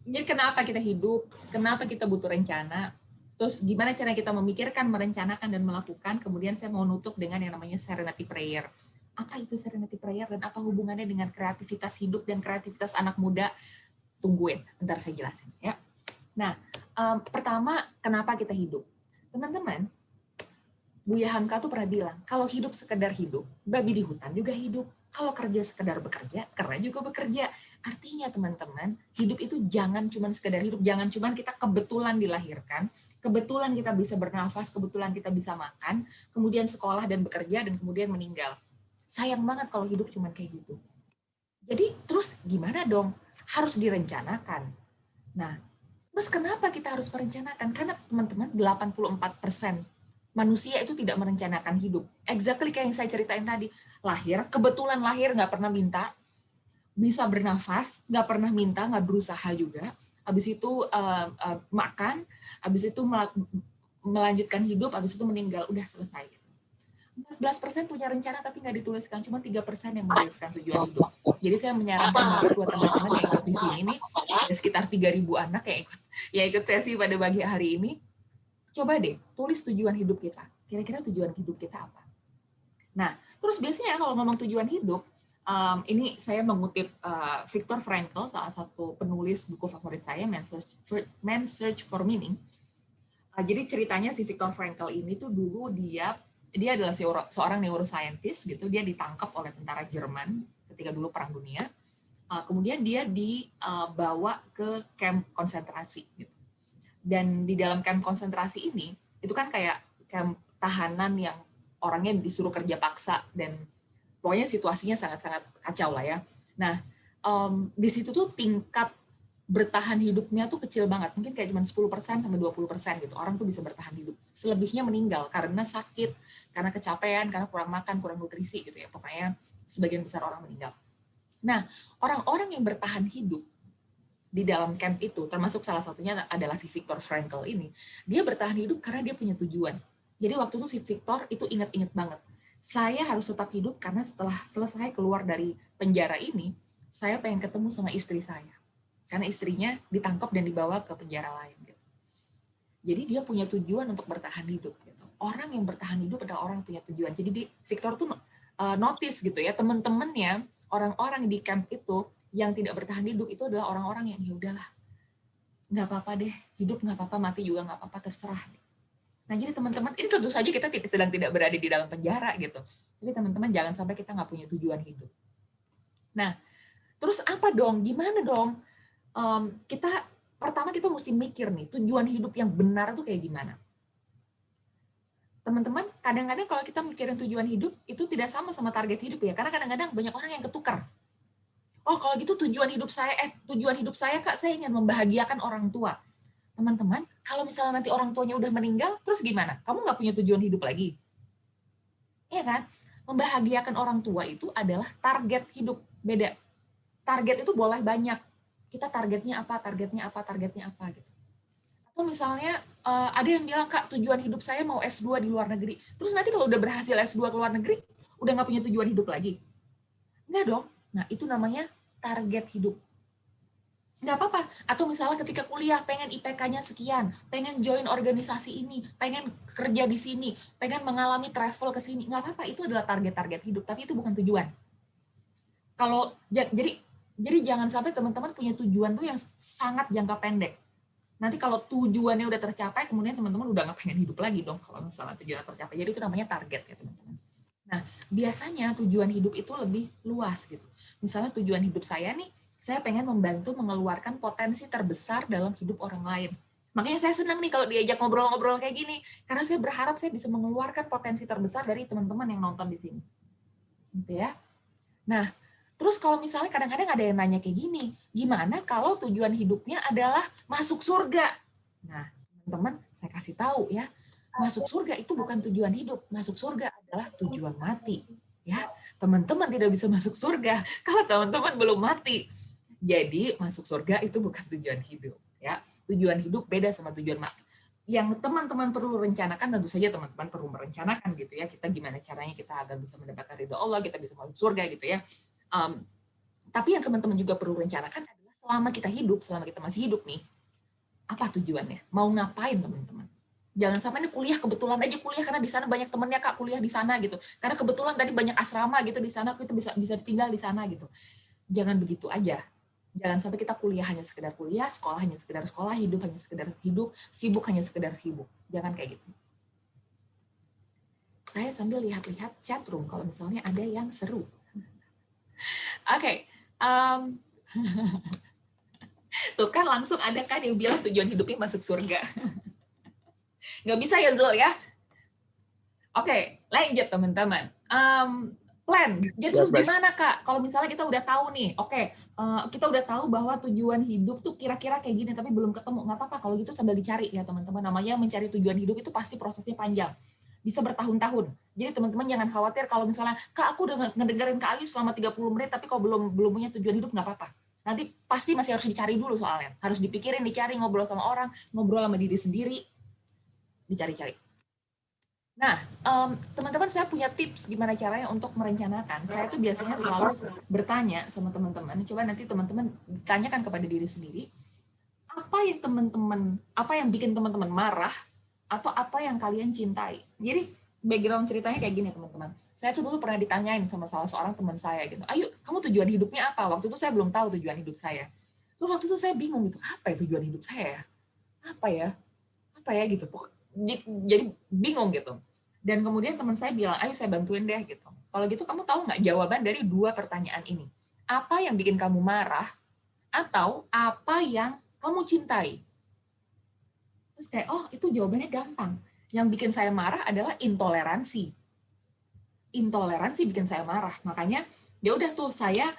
Jadi kenapa kita hidup, kenapa kita butuh rencana. Terus gimana cara kita memikirkan, merencanakan, dan melakukan. Kemudian saya mau nutup dengan yang namanya serenity prayer. Apa itu serenity prayer dan apa hubungannya dengan kreativitas hidup dan kreativitas anak muda? Tungguin, bentar saya jelasin ya. Nah, pertama, kenapa kita hidup? Teman-teman, Buya Hamka tuh pernah bilang, kalau hidup sekedar hidup, babi di hutan juga hidup. Kalau kerja sekedar bekerja, kera juga bekerja. Artinya teman-teman, hidup itu jangan cuma sekedar hidup, jangan cuma kita kebetulan dilahirkan, kebetulan kita bisa bernafas, kebetulan kita bisa makan, kemudian sekolah dan bekerja, dan kemudian meninggal. Sayang banget kalau hidup cuma kayak gitu. Jadi terus gimana dong? Harus direncanakan. Nah, terus kenapa kita harus merencanakan? Karena teman-teman 84% manusia itu tidak merencanakan hidup. Exactly kayak yang saya ceritain tadi. Lahir, kebetulan lahir, nggak pernah minta. Bisa bernafas, nggak pernah minta, nggak berusaha juga. Habis itu makan, habis itu melanjutkan hidup, habis itu meninggal. Udah selesai. 14% punya rencana tapi nggak dituliskan. Cuma 3% yang menuliskan tujuan hidup. Jadi saya menyarankan buat teman-teman yang ikut di sini nih, ada sekitar 3.000 anak yang ikut sesi pada pagi hari ini. Coba deh, tulis tujuan hidup kita. Kira-kira tujuan hidup kita apa? Nah, terus biasanya kalau ngomong tujuan hidup, ini saya mengutip Viktor Frankl, salah satu penulis buku favorit saya, Man's Search for Meaning. Jadi ceritanya si Viktor Frankl ini tuh dulu dia adalah seorang neuroscientist, gitu. Dia ditangkap oleh tentara Jerman ketika dulu Perang Dunia. Kemudian dia dibawa ke kamp konsentrasi, gitu. Dan di dalam kamp konsentrasi ini, itu kan kayak kamp tahanan yang orangnya disuruh kerja paksa, dan pokoknya situasinya sangat-sangat kacau lah ya. Nah, di situ tuh tingkat bertahan hidupnya tuh kecil banget, mungkin kayak cuma 10% sampai 20% gitu, orang tuh bisa bertahan hidup. Selebihnya meninggal karena sakit, karena kecapean, karena kurang makan, kurang nutrisi gitu ya, pokoknya sebagian besar orang meninggal. Nah, orang-orang yang bertahan hidup di dalam camp itu, termasuk salah satunya adalah si Viktor Frankl ini, dia bertahan hidup karena dia punya tujuan. Jadi waktu itu si Viktor itu ingat-ingat banget, saya harus tetap hidup karena setelah selesai keluar dari penjara ini, saya pengen ketemu sama istri saya. Karena istrinya ditangkap dan dibawa ke penjara lain. Gitu. Jadi dia punya tujuan untuk bertahan hidup. Gitu. Orang yang bertahan hidup adalah orang yang punya tujuan. Jadi Viktor tuh notice gitu ya, teman-temannya, orang-orang di camp itu, yang tidak bertahan hidup itu adalah orang-orang yang ya udahlah, nggak apa-apa deh, hidup nggak apa-apa, mati juga nggak apa-apa, terserah. Nah jadi teman-teman, ini tentu saja kita sedang tidak berada di dalam penjara gitu. Tapi teman-teman jangan sampai kita nggak punya tujuan hidup. Nah, terus apa dong? Gimana dong? Pertama kita mesti mikir nih, tujuan hidup yang benar itu kayak gimana? Teman-teman, kadang-kadang kalau kita mikirin tujuan hidup itu tidak sama target hidup ya, karena kadang-kadang banyak orang yang ketukar. Oh, kalau gitu tujuan hidup saya Kak, saya ingin membahagiakan orang tua. Teman-teman, kalau misalnya nanti orang tuanya udah meninggal, terus gimana? Kamu nggak punya tujuan hidup lagi. Iya kan? Membahagiakan orang tua itu adalah target hidup. Beda. Target itu boleh banyak. Kita targetnya apa gitu. Atau misalnya ada yang bilang, Kak, tujuan hidup saya mau S2 di luar negeri. Terus nanti kalau udah berhasil S2 ke luar negeri, udah nggak punya tujuan hidup lagi. Nggak dong. Nah, itu namanya target hidup. Nggak apa-apa. Atau misalnya ketika kuliah, pengen IPK-nya sekian, pengen join organisasi ini, pengen kerja di sini, pengen mengalami travel ke sini. Nggak apa-apa, itu adalah target-target hidup. Tapi itu bukan tujuan. Jadi jangan sampai teman-teman punya tujuan tuh yang sangat jangka pendek. Nanti kalau tujuannya udah tercapai, kemudian teman-teman udah nggak pengen hidup lagi dong kalau misalnya tujuannya tercapai. Jadi itu namanya target ya teman-teman. Nah, biasanya tujuan hidup itu lebih luas gitu. Misalnya tujuan hidup saya nih, saya pengen membantu mengeluarkan potensi terbesar dalam hidup orang lain. Makanya saya senang nih kalau diajak ngobrol-ngobrol kayak gini, karena saya berharap saya bisa mengeluarkan potensi terbesar dari teman-teman yang nonton di sini. Gitu ya. Nah, terus kalau misalnya kadang-kadang ada yang nanya kayak gini, gimana kalau tujuan hidupnya adalah masuk surga? Nah, teman-teman, saya kasih tahu ya, masuk surga itu bukan tujuan hidup. Masuk surga adalah tujuan mati. Ya, teman-teman tidak bisa masuk surga kalau teman-teman belum mati. Jadi masuk surga itu bukan tujuan hidup. Ya, tujuan hidup beda sama tujuan mati. Yang teman-teman perlu rencanakan, tentu saja teman-teman perlu merencanakan gitu ya. Kita gimana caranya kita agar bisa mendapatkan ridho Allah, kita bisa masuk surga gitu ya. Tapi yang teman-teman juga perlu rencanakan adalah selama kita hidup, selama kita masih hidup nih, apa tujuannya? Mau ngapain teman-teman? Jangan sampai ini kuliah kebetulan aja kuliah karena di sana banyak temennya Kak kuliah di sana gitu. Karena kebetulan tadi banyak asrama gitu di sana, kita bisa tinggal di sana gitu. Jangan begitu aja. Jangan sampai kita kuliah hanya sekedar kuliah, sekolah hanya sekedar sekolah, hidup hanya sekedar hidup, sibuk hanya sekedar sibuk. Jangan kayak gitu. Saya sambil lihat-lihat chat room kalau misalnya ada yang seru. Oke. Tuh kan langsung ada kan yang bilang tujuan hidupnya masuk surga. Nggak bisa ya Zul ya? Oke, lanjut teman-teman. Plan. Jadi terus gimana Kak? Kalau misalnya kita udah tahu nih, kita udah tahu bahwa tujuan hidup tuh kira-kira kayak gini, tapi belum ketemu. Nggak apa-apa, kalau gitu sambil dicari ya teman-teman. Namanya mencari tujuan hidup itu pasti prosesnya panjang. Bisa bertahun-tahun. Jadi teman-teman jangan khawatir kalau misalnya, Kak aku udah ngedengerin Kak Ayu selama 30 menit, tapi kalau belum punya tujuan hidup, nggak apa-apa. Nanti pasti masih harus dicari dulu soalnya. Harus dipikirin, dicari, ngobrol sama orang, ngobrol sama diri sendiri, dicari-cari. Nah, teman-teman saya punya tips gimana caranya untuk merencanakan. Saya tuh biasanya selalu bertanya sama teman-teman. Coba nanti teman-teman tanyakan kepada diri sendiri, apa yang bikin teman-teman marah atau apa yang kalian cintai. Jadi background ceritanya kayak gini teman-teman. Saya tuh dulu pernah ditanyain sama salah seorang teman saya gitu. Ayo, kamu tujuan hidupnya apa? Waktu itu saya belum tahu tujuan hidup saya. Lalu waktu itu saya bingung gitu, apa ya tujuan hidup saya? Apa ya gitu. Jadi bingung gitu. Dan kemudian teman saya bilang, ayo saya bantuin deh gitu. Kalau gitu kamu tahu nggak jawaban dari 2 pertanyaan ini? Apa yang bikin kamu marah atau apa yang kamu cintai? Terus kayak, oh itu jawabannya gampang. Yang bikin saya marah adalah intoleransi. Intoleransi bikin saya marah. Makanya ya udah tuh saya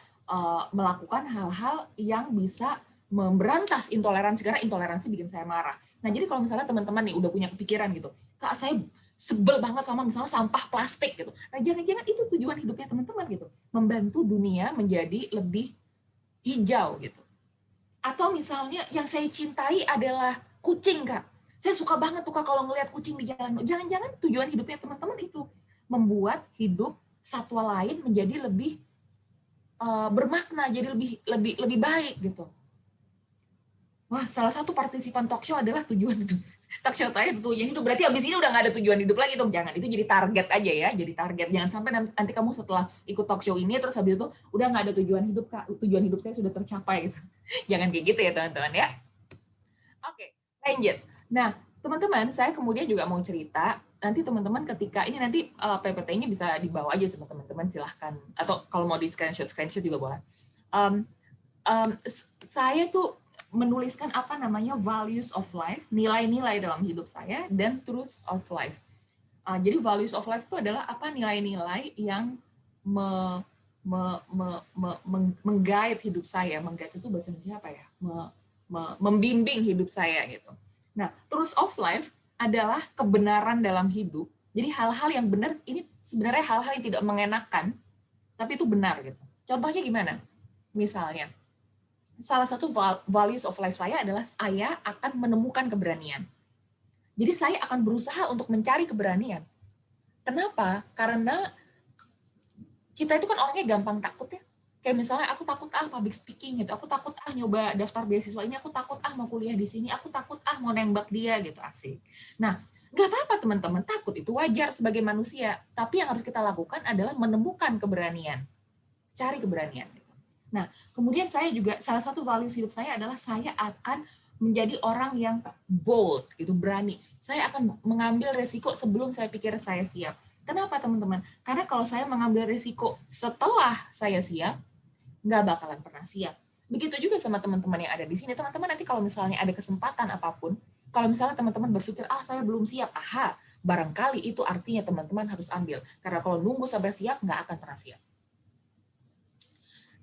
melakukan hal-hal yang bisa memberantas intoleransi, karena intoleransi bikin saya marah. Nah jadi kalau misalnya teman-teman nih udah punya kepikiran gitu, Kak saya sebel banget sama misalnya sampah plastik gitu. Nah jangan-jangan itu tujuan hidupnya teman-teman gitu, membantu dunia menjadi lebih hijau gitu. Atau misalnya yang saya cintai adalah kucing Kak. Saya suka banget tuh Kak kalau ngelihat kucing di jalan. Jangan-jangan tujuan hidupnya teman-teman itu membuat hidup satwa lain menjadi lebih bermakna, jadi lebih baik gitu. Wah, salah satu partisipan talk show adalah tujuan hidup. Talk show saya tujuan hidup. Berarti abis ini udah nggak ada tujuan hidup lagi dong. Jangan, itu jadi target aja ya. Jadi target. Jangan sampai nanti kamu setelah ikut talk show ini, terus habis itu udah nggak ada tujuan hidup, Kak. Tujuan hidup saya sudah tercapai. Gitu. Jangan kayak gitu ya, teman-teman ya. Oke, lanjut. Nah, teman-teman, saya kemudian juga mau cerita. Nanti teman-teman ketika, ini nanti PPT-nya bisa dibawa aja sama teman-teman, silahkan. Atau kalau mau di screenshot juga boleh. Saya tuh menuliskan apa namanya values of life, nilai-nilai dalam hidup saya, dan truths of life. Jadi values of life itu adalah apa nilai-nilai yang meng-guide hidup saya. Meng-guide itu bahasa Indonesia apa ya? Membimbing hidup saya gitu. Nah, truths of life adalah kebenaran dalam hidup. Jadi hal-hal yang benar ini sebenarnya hal-hal yang tidak mengenakan, tapi itu benar gitu. Contohnya gimana? Misalnya, salah satu values of life saya adalah saya akan menemukan keberanian. Jadi saya akan berusaha untuk mencari keberanian. Kenapa? Karena kita itu kan orangnya gampang takut ya. Kayak misalnya aku takut public speaking gitu, aku takut nyoba daftar beasiswa ini, aku takut mau kuliah di sini, aku takut mau nembak dia gitu, asik. Nah, nggak apa-apa teman-teman, takut itu wajar sebagai manusia. Tapi yang harus kita lakukan adalah menemukan keberanian. Cari keberanian. Nah, kemudian saya juga, salah satu values hidup saya adalah saya akan menjadi orang yang bold, gitu, berani. Saya akan mengambil resiko sebelum saya pikir saya siap. Kenapa, teman-teman? Karena kalau saya mengambil resiko setelah saya siap, nggak bakalan pernah siap. Begitu juga sama teman-teman yang ada di sini. Teman-teman nanti kalau misalnya ada kesempatan apapun, kalau misalnya teman-teman berpikir, saya belum siap, barangkali itu artinya teman-teman harus ambil. Karena kalau nunggu sampai siap, nggak akan pernah siap.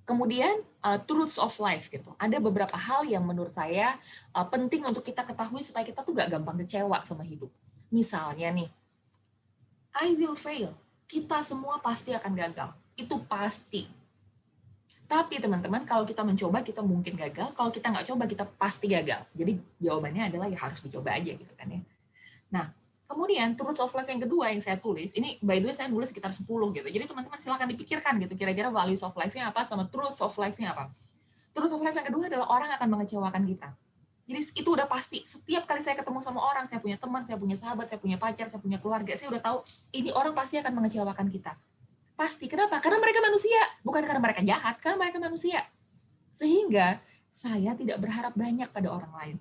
Kemudian truths of life gitu. Ada beberapa hal yang menurut saya penting untuk kita ketahui supaya kita tuh gak gampang kecewa sama hidup. Misalnya nih, I will fail. Kita semua pasti akan gagal. Itu pasti. Tapi teman-teman, kalau kita mencoba kita mungkin gagal. Kalau kita nggak coba kita pasti gagal. Jadi jawabannya adalah ya harus dicoba aja gitu kan ya. Nah, kemudian truths of life yang kedua yang saya tulis, ini by the way saya nulis sekitar 10 gitu. Jadi teman-teman silakan dipikirkan gitu kira-kira values of life-nya apa sama truths of life-nya apa. Truths of life yang kedua adalah orang akan mengecewakan kita. Jadi itu udah pasti. Setiap kali saya ketemu sama orang, saya punya teman, saya punya sahabat, saya punya pacar, saya punya keluarga, saya udah tahu ini orang pasti akan mengecewakan kita. Pasti. Kenapa? Karena mereka manusia. Bukan karena mereka jahat, karena mereka manusia. Sehingga saya tidak berharap banyak pada orang lain.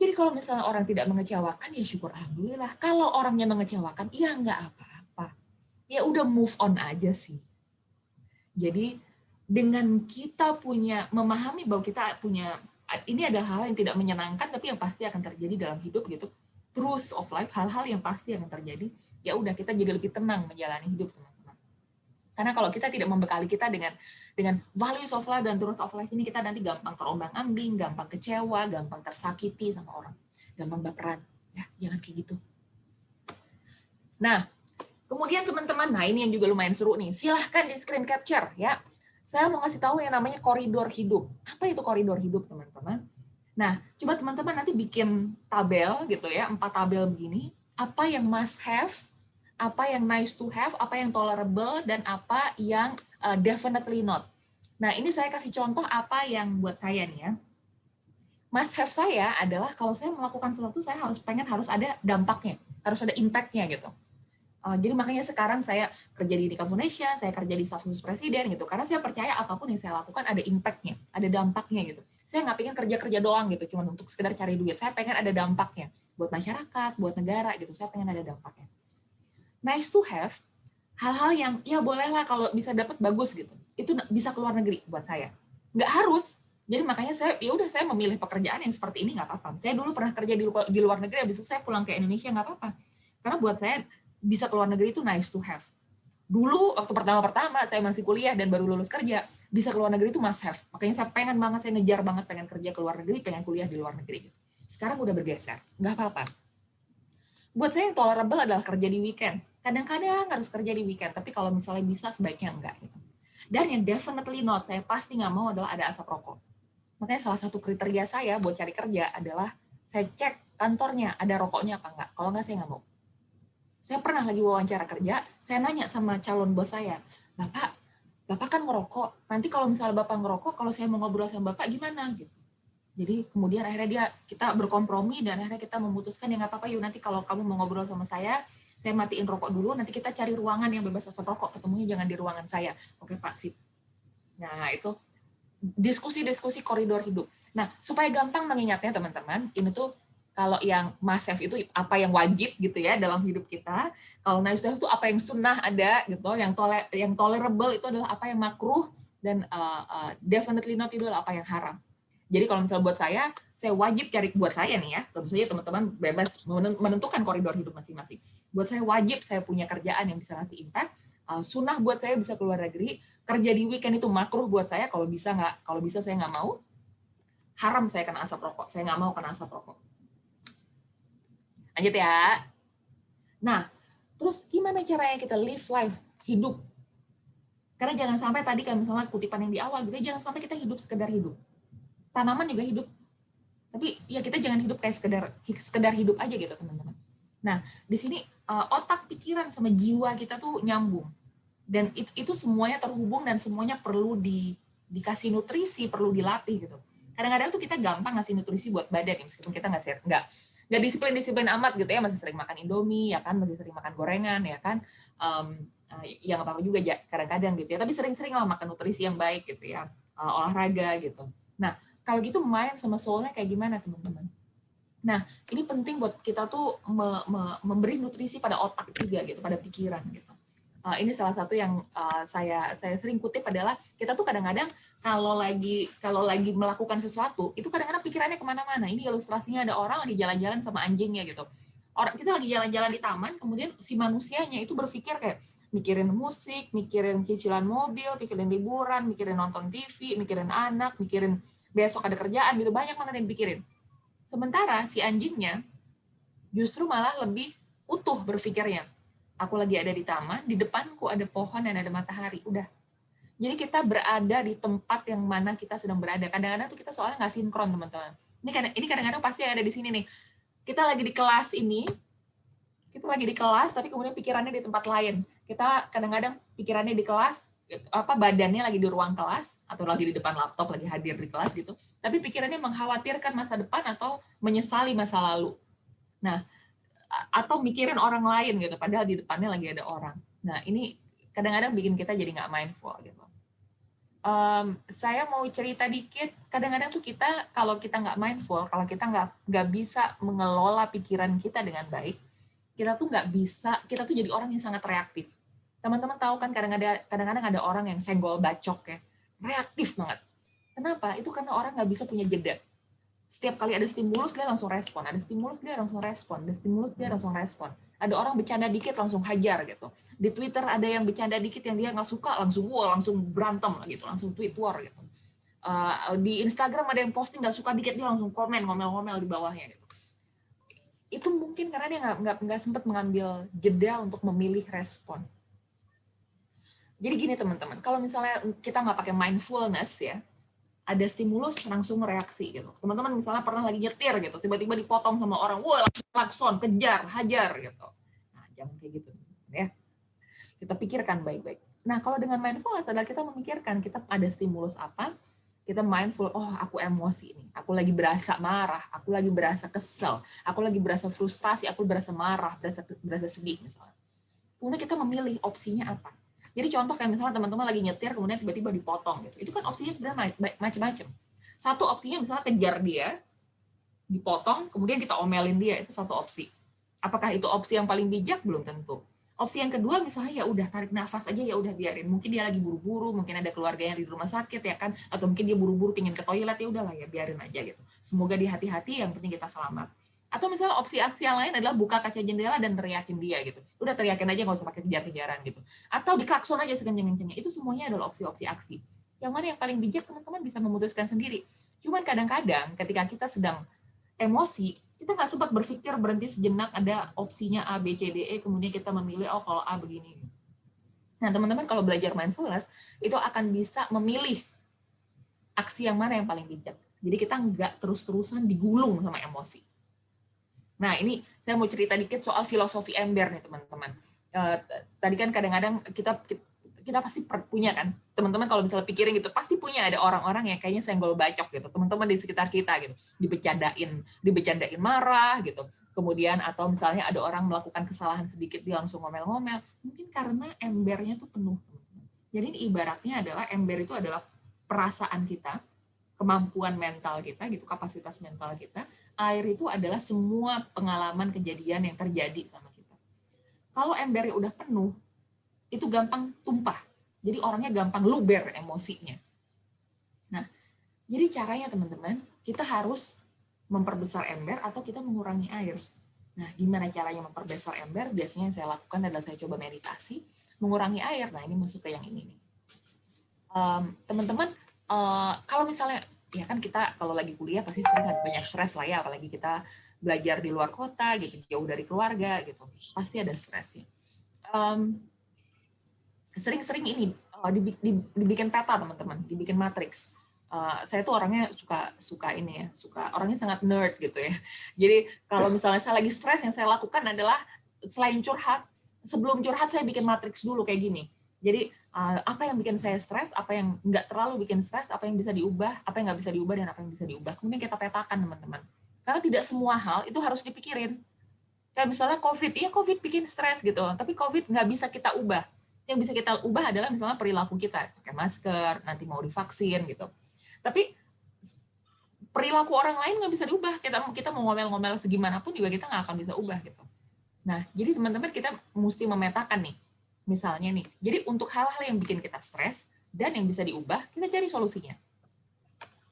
Jadi kalau misalnya orang tidak mengecewakan, ya syukur alhamdulillah. Kalau orangnya mengecewakan, ya nggak apa-apa. Ya udah move on aja sih. Jadi dengan kita memahami bahwa kita punya, ini adalah hal yang tidak menyenangkan, tapi yang pasti akan terjadi dalam hidup gitu. Truth of life, hal-hal yang pasti akan terjadi. Ya udah, kita jadi lebih tenang menjalani hidup, teman-teman. Karena kalau kita tidak membekali kita dengan values of life dan truth of life ini, kita nanti gampang terombang-ambing, gampang kecewa, gampang tersakiti sama orang, gampang baperan. Ya, jangan kayak gitu. Nah, kemudian teman-teman, nah ini yang juga lumayan seru nih. Silahkan di screen capture ya. Saya mau ngasih tahu yang namanya koridor hidup. Apa itu koridor hidup, teman-teman? Nah, coba teman-teman nanti bikin tabel gitu ya, 4 tabel begini. Apa yang must have, apa yang nice to have, apa yang tolerable, dan apa yang definitely not. Nah, ini saya kasih contoh apa yang buat saya nih ya. Must have saya adalah kalau saya melakukan sesuatu, saya harus ada dampaknya, harus ada impact-nya gitu. Jadi makanya sekarang saya kerja di Nika Foundation, saya kerja di staf khusus presiden gitu, karena saya percaya apapun yang saya lakukan ada impact-nya, ada dampaknya gitu. Saya nggak pengen kerja doang gitu, cuma untuk sekedar cari duit. Saya pengen ada dampaknya buat masyarakat, buat negara gitu. Saya pengen ada dampaknya. Nice to have, hal-hal yang ya bolehlah kalau bisa dapat bagus gitu. Itu bisa keluar negeri buat saya. Nggak harus. Jadi makanya saya memilih pekerjaan yang seperti ini nggak apa-apa. Saya dulu pernah kerja di luar negeri, habis itu saya pulang ke Indonesia nggak apa-apa. Karena buat saya bisa keluar negeri itu nice to have. Dulu waktu pertama-pertama saya masih kuliah dan baru lulus kerja, bisa keluar negeri itu must have. Makanya saya ngejar banget pengen kerja ke luar negeri, pengen kuliah di luar negeri. Sekarang udah bergeser, nggak apa-apa. Buat saya yang tolerable adalah kerja di weekend. Kadang-kadang harus kerja di weekend, tapi kalau misalnya bisa sebaiknya enggak. Gitu. Dan yang definitely not, saya pasti nggak mau adalah ada asap rokok. Makanya salah satu kriteria saya buat cari kerja adalah saya cek kantornya ada rokoknya apa enggak. Kalau enggak, saya nggak mau. Saya pernah lagi wawancara kerja, saya nanya sama calon bos saya, Bapak kan ngerokok, nanti kalau misalnya Bapak ngerokok, kalau saya mau ngobrol sama Bapak gimana? Gitu. Jadi kemudian akhirnya kita berkompromi dan akhirnya kita memutuskan ya nggak apa-apa, yuk nanti kalau kamu mau ngobrol sama saya matiin rokok dulu, nanti kita cari ruangan yang bebas asap rokok, ketemunya jangan di ruangan saya. Oke Pak, sip. Nah itu diskusi-diskusi koridor hidup. Nah supaya gampang mengingatnya teman-teman, ini tuh kalau yang must have itu apa yang wajib gitu ya dalam hidup kita. Kalau nice to have itu apa yang sunnah ada gitu. Yang tolerable itu adalah apa yang makruh, dan definitely not itu adalah apa yang haram. Jadi kalau misalnya buat saya wajib cari, buat saya nih ya, tentu saja teman-teman bebas menentukan koridor hidup masing-masing. Buat saya wajib saya punya kerjaan yang bisa ngasih impact. Sunnah buat saya bisa keluar negeri. Kerja di weekend itu makruh buat saya, kalau bisa saya nggak mau. Haram saya kena asap rokok, saya nggak mau kena asap rokok. Lanjut ya. Nah, terus gimana caranya kita live life, hidup? Karena jangan sampai tadi kan misalnya kutipan yang di awal gitu, jangan sampai kita hidup sekedar hidup. Tanaman juga hidup. Tapi ya kita jangan hidup kayak sekedar hidup aja gitu, teman-teman. Nah, di sini otak, pikiran sama jiwa kita tuh nyambung. Dan itu semuanya terhubung dan semuanya perlu dikasih nutrisi, perlu dilatih gitu. Kadang-kadang tuh kita gampang ngasih nutrisi buat badan, meskipun kita nggak disiplin amat gitu ya, masih sering makan Indomie ya kan, masih sering makan gorengan ya kan, ya nggak apa-apa juga kadang-kadang gitu ya, tapi sering-sering lah makan nutrisi yang baik gitu ya, olahraga gitu. Nah kalau gitu main sama soulnya kayak gimana teman-teman? Nah ini penting buat kita tuh memberi nutrisi pada otak juga gitu, pada pikiran gitu. Ini salah satu yang saya sering kutip adalah kita tuh kadang-kadang kalau lagi melakukan sesuatu itu kadang-kadang pikirannya kemana-mana. Ini ilustrasinya ada orang lagi jalan-jalan sama anjingnya gitu. Kita lagi jalan-jalan di taman, kemudian si manusianya itu berpikir kayak mikirin musik, mikirin cicilan mobil, mikirin liburan, mikirin nonton TV, mikirin anak, mikirin besok ada kerjaan gitu, banyak banget yang dipikirin. Sementara si anjingnya justru malah lebih utuh berpikirnya. Aku lagi ada di taman, di depanku ada pohon dan ada matahari, udah. Jadi kita berada di tempat yang mana kita sedang berada. Kadang-kadang tuh kita soalnya nggak sinkron, teman-teman. Ini kadang-kadang pasti yang ada di sini nih. Kita lagi di kelas ini, tapi kemudian pikirannya di tempat lain. Kita kadang-kadang pikirannya di kelas, badannya lagi di ruang kelas atau lagi di depan laptop, lagi hadir di kelas gitu, tapi pikirannya mengkhawatirkan masa depan atau menyesali masa lalu. Nah, atau mikirin orang lain gitu, padahal di depannya lagi ada orang. Nah, ini kadang-kadang bikin kita jadi nggak mindful gitu. Saya mau cerita dikit, kadang-kadang tuh kita, kalau kita nggak mindful, kalau kita nggak bisa mengelola pikiran kita dengan baik, kita tuh nggak bisa, kita tuh jadi orang yang sangat reaktif. Teman-teman tahu kan kadang-kadang ada orang yang senggol bacok ya, reaktif banget. Kenapa? Itu karena orang nggak bisa punya jeda. Setiap kali ada stimulus dia langsung respon, ada stimulus dia langsung respon, ada stimulus dia langsung respon. Ada orang bercanda dikit langsung hajar gitu. Di Twitter ada yang bercanda dikit yang dia nggak suka langsung berantem gitu, langsung tweet war gitu. Di Instagram ada yang posting nggak suka dikit dia langsung komen ngomel-ngomel di bawahnya gitu. Itu mungkin karena dia nggak sempat mengambil jeda untuk memilih respon. Jadi gini teman-teman, kalau misalnya kita nggak pakai mindfulness ya, ada stimulus langsung reaksi gitu. Teman-teman misalnya pernah lagi nyetir gitu, tiba-tiba dipotong sama orang, wah langsung klakson, kejar, hajar gitu. Nah, jangan kayak gitu ya. Kita pikirkan baik-baik. Nah, kalau dengan mindfulness adalah kita memikirkan kita ada stimulus apa, kita mindful, oh aku emosi nih, aku lagi berasa marah, aku lagi berasa kesel, aku lagi berasa frustasi, aku berasa marah, berasa sedih misalnya. Kemudian kita memilih opsinya apa. Jadi contoh kayak misalnya teman-teman lagi nyetir kemudian tiba-tiba dipotong gitu. Itu kan opsinya sebenarnya macam-macam. Satu opsinya misalnya kejar dia, dipotong, kemudian kita omelin dia, itu satu opsi. Apakah itu opsi yang paling bijak? Belum tentu. Opsi yang kedua misalnya ya udah tarik nafas aja, ya udah biarin. Mungkin dia lagi buru-buru, mungkin ada keluarganya di rumah sakit ya kan, atau mungkin dia buru-buru pingin ke toilet, ya udahlah ya biarin aja gitu. Semoga dia hati-hati, yang penting kita selamat. Atau misalnya opsi aksi yang lain adalah buka kaca jendela dan teriakin dia gitu. Udah teriakin aja, nggak usah pakai kejar-kejaran gitu. Atau diklakson aja sekenceng-kencengnya. Itu semuanya adalah opsi-opsi aksi. Yang mana yang paling bijak teman-teman bisa memutuskan sendiri. Cuman kadang-kadang ketika kita sedang emosi, kita nggak sempat berpikir berhenti sejenak, ada opsinya A, B, C, D, E, kemudian kita memilih, oh kalau A begini. Nah teman-teman kalau belajar mindfulness, itu akan bisa memilih aksi yang mana yang paling bijak. Jadi kita nggak terus-terusan digulung sama emosi. Nah, ini saya mau cerita dikit soal filosofi ember nih, teman-teman. Tadi kan kadang-kadang kita pasti punya kan, teman-teman kalau misalnya pikirin gitu, pasti punya ada orang-orang yang kayaknya senggol bacok gitu, teman-teman di sekitar kita gitu, dibecandain marah gitu. Kemudian atau misalnya ada orang melakukan kesalahan sedikit dia langsung ngomel-ngomel, mungkin karena embernya tuh penuh, teman-teman. Jadi ini ibaratnya adalah ember itu adalah perasaan kita, kemampuan mental kita gitu, kapasitas mental kita. Air itu adalah semua pengalaman kejadian yang terjadi sama kita. Kalau embernya udah penuh, itu gampang tumpah. Jadi orangnya gampang luber emosinya. Nah, jadi caranya teman-teman, kita harus memperbesar ember atau kita mengurangi air. Nah, gimana caranya memperbesar ember? Biasanya yang saya lakukan adalah saya coba meditasi, mengurangi air. Nah, ini masuk ke yang ini nih. Teman-teman, kalau misalnya ya kan kita kalau lagi kuliah pasti sering ada banyak stres lah ya, apalagi kita belajar di luar kota gitu, jauh dari keluarga gitu, pasti ada stresnya. Sering-sering ini dibikin peta teman-teman, dibikin matriks. Saya tuh orangnya suka ini ya, orangnya sangat nerd gitu ya. Jadi kalau misalnya saya lagi stres, yang saya lakukan adalah selain curhat, sebelum curhat saya bikin matriks dulu kayak gini. Jadi apa yang bikin saya stres, apa yang nggak terlalu bikin stres, apa yang bisa diubah, apa yang nggak bisa diubah, dan apa yang bisa diubah. Kemudian kita petakan teman-teman. Karena tidak semua hal itu harus dipikirin. Kayak misalnya COVID, ya COVID bikin stres gitu, tapi COVID nggak bisa kita ubah. Yang bisa kita ubah adalah misalnya perilaku kita, pakai masker, nanti mau divaksin gitu. Tapi perilaku orang lain nggak bisa diubah. Kita mau ngomel-ngomel segimanapun juga kita nggak akan bisa ubah gitu. Nah, jadi teman-teman kita mesti memetakan nih. Misalnya nih, jadi untuk hal-hal yang bikin kita stres dan yang bisa diubah, kita cari solusinya.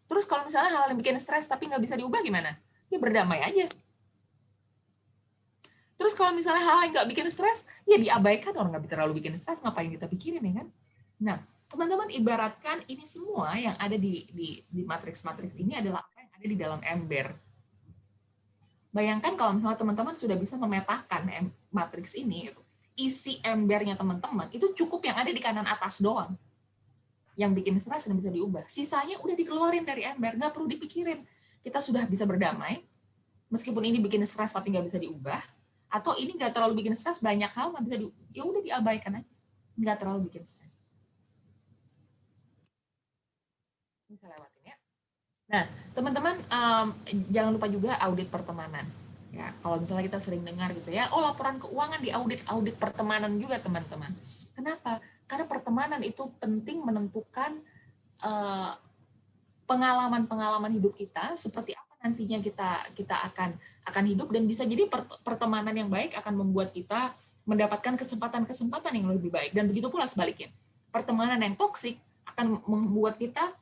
Terus kalau misalnya hal yang bikin stres tapi nggak bisa diubah gimana? Ya berdamai aja. Terus kalau misalnya hal yang nggak bikin stres, ya diabaikan, orang nggak terlalu bikin stres, ngapain kita pikirin ya kan? Nah, teman-teman ibaratkan ini semua yang ada di matriks-matriks ini adalah apa yang ada di dalam ember. Bayangkan kalau misalnya teman-teman sudah bisa memetakan matriks ini, isi embernya teman-teman itu cukup yang ada di kanan atas doang yang bikin stres dan bisa diubah, sisanya udah dikeluarin dari ember, nggak perlu dipikirin. Kita sudah bisa berdamai meskipun ini bikin stres tapi nggak bisa diubah, atau ini nggak terlalu bikin stres, banyak hal nggak bisa ya udah diabaikan aja, nggak terlalu bikin stres. Ini saya lewatin ya. Nah, teman-teman jangan lupa juga audit pertemanan. Ya, kalau misalnya kita sering dengar gitu ya, oh laporan keuangan di audit pertemanan juga teman-teman. Kenapa? Karena pertemanan itu penting menentukan pengalaman-pengalaman hidup kita seperti apa nantinya kita akan hidup, dan bisa jadi pertemanan yang baik akan membuat kita mendapatkan kesempatan-kesempatan yang lebih baik, dan begitu pula sebaliknya. Pertemanan yang toksik akan membuat kita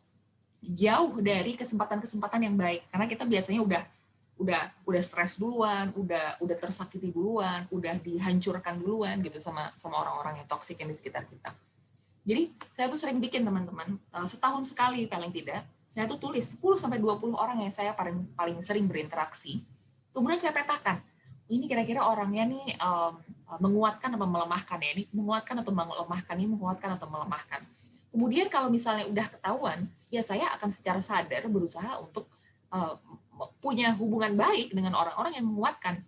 jauh dari kesempatan-kesempatan yang baik, karena kita biasanya udah stres duluan, udah tersakiti duluan, udah dihancurkan duluan gitu sama orang-orang yang toksik yang di sekitar kita. Jadi saya tuh sering bikin teman-teman, setahun sekali paling tidak, saya tuh tulis 10-20 orang yang saya paling sering berinteraksi. Kemudian saya petakan, ini kira-kira orangnya nih menguatkan atau melemahkan ya, ini menguatkan atau melemahkan, ini menguatkan atau melemahkan. Kemudian kalau misalnya udah ketahuan, ya saya akan secara sadar berusaha untuk punya hubungan baik dengan orang-orang yang menguatkan.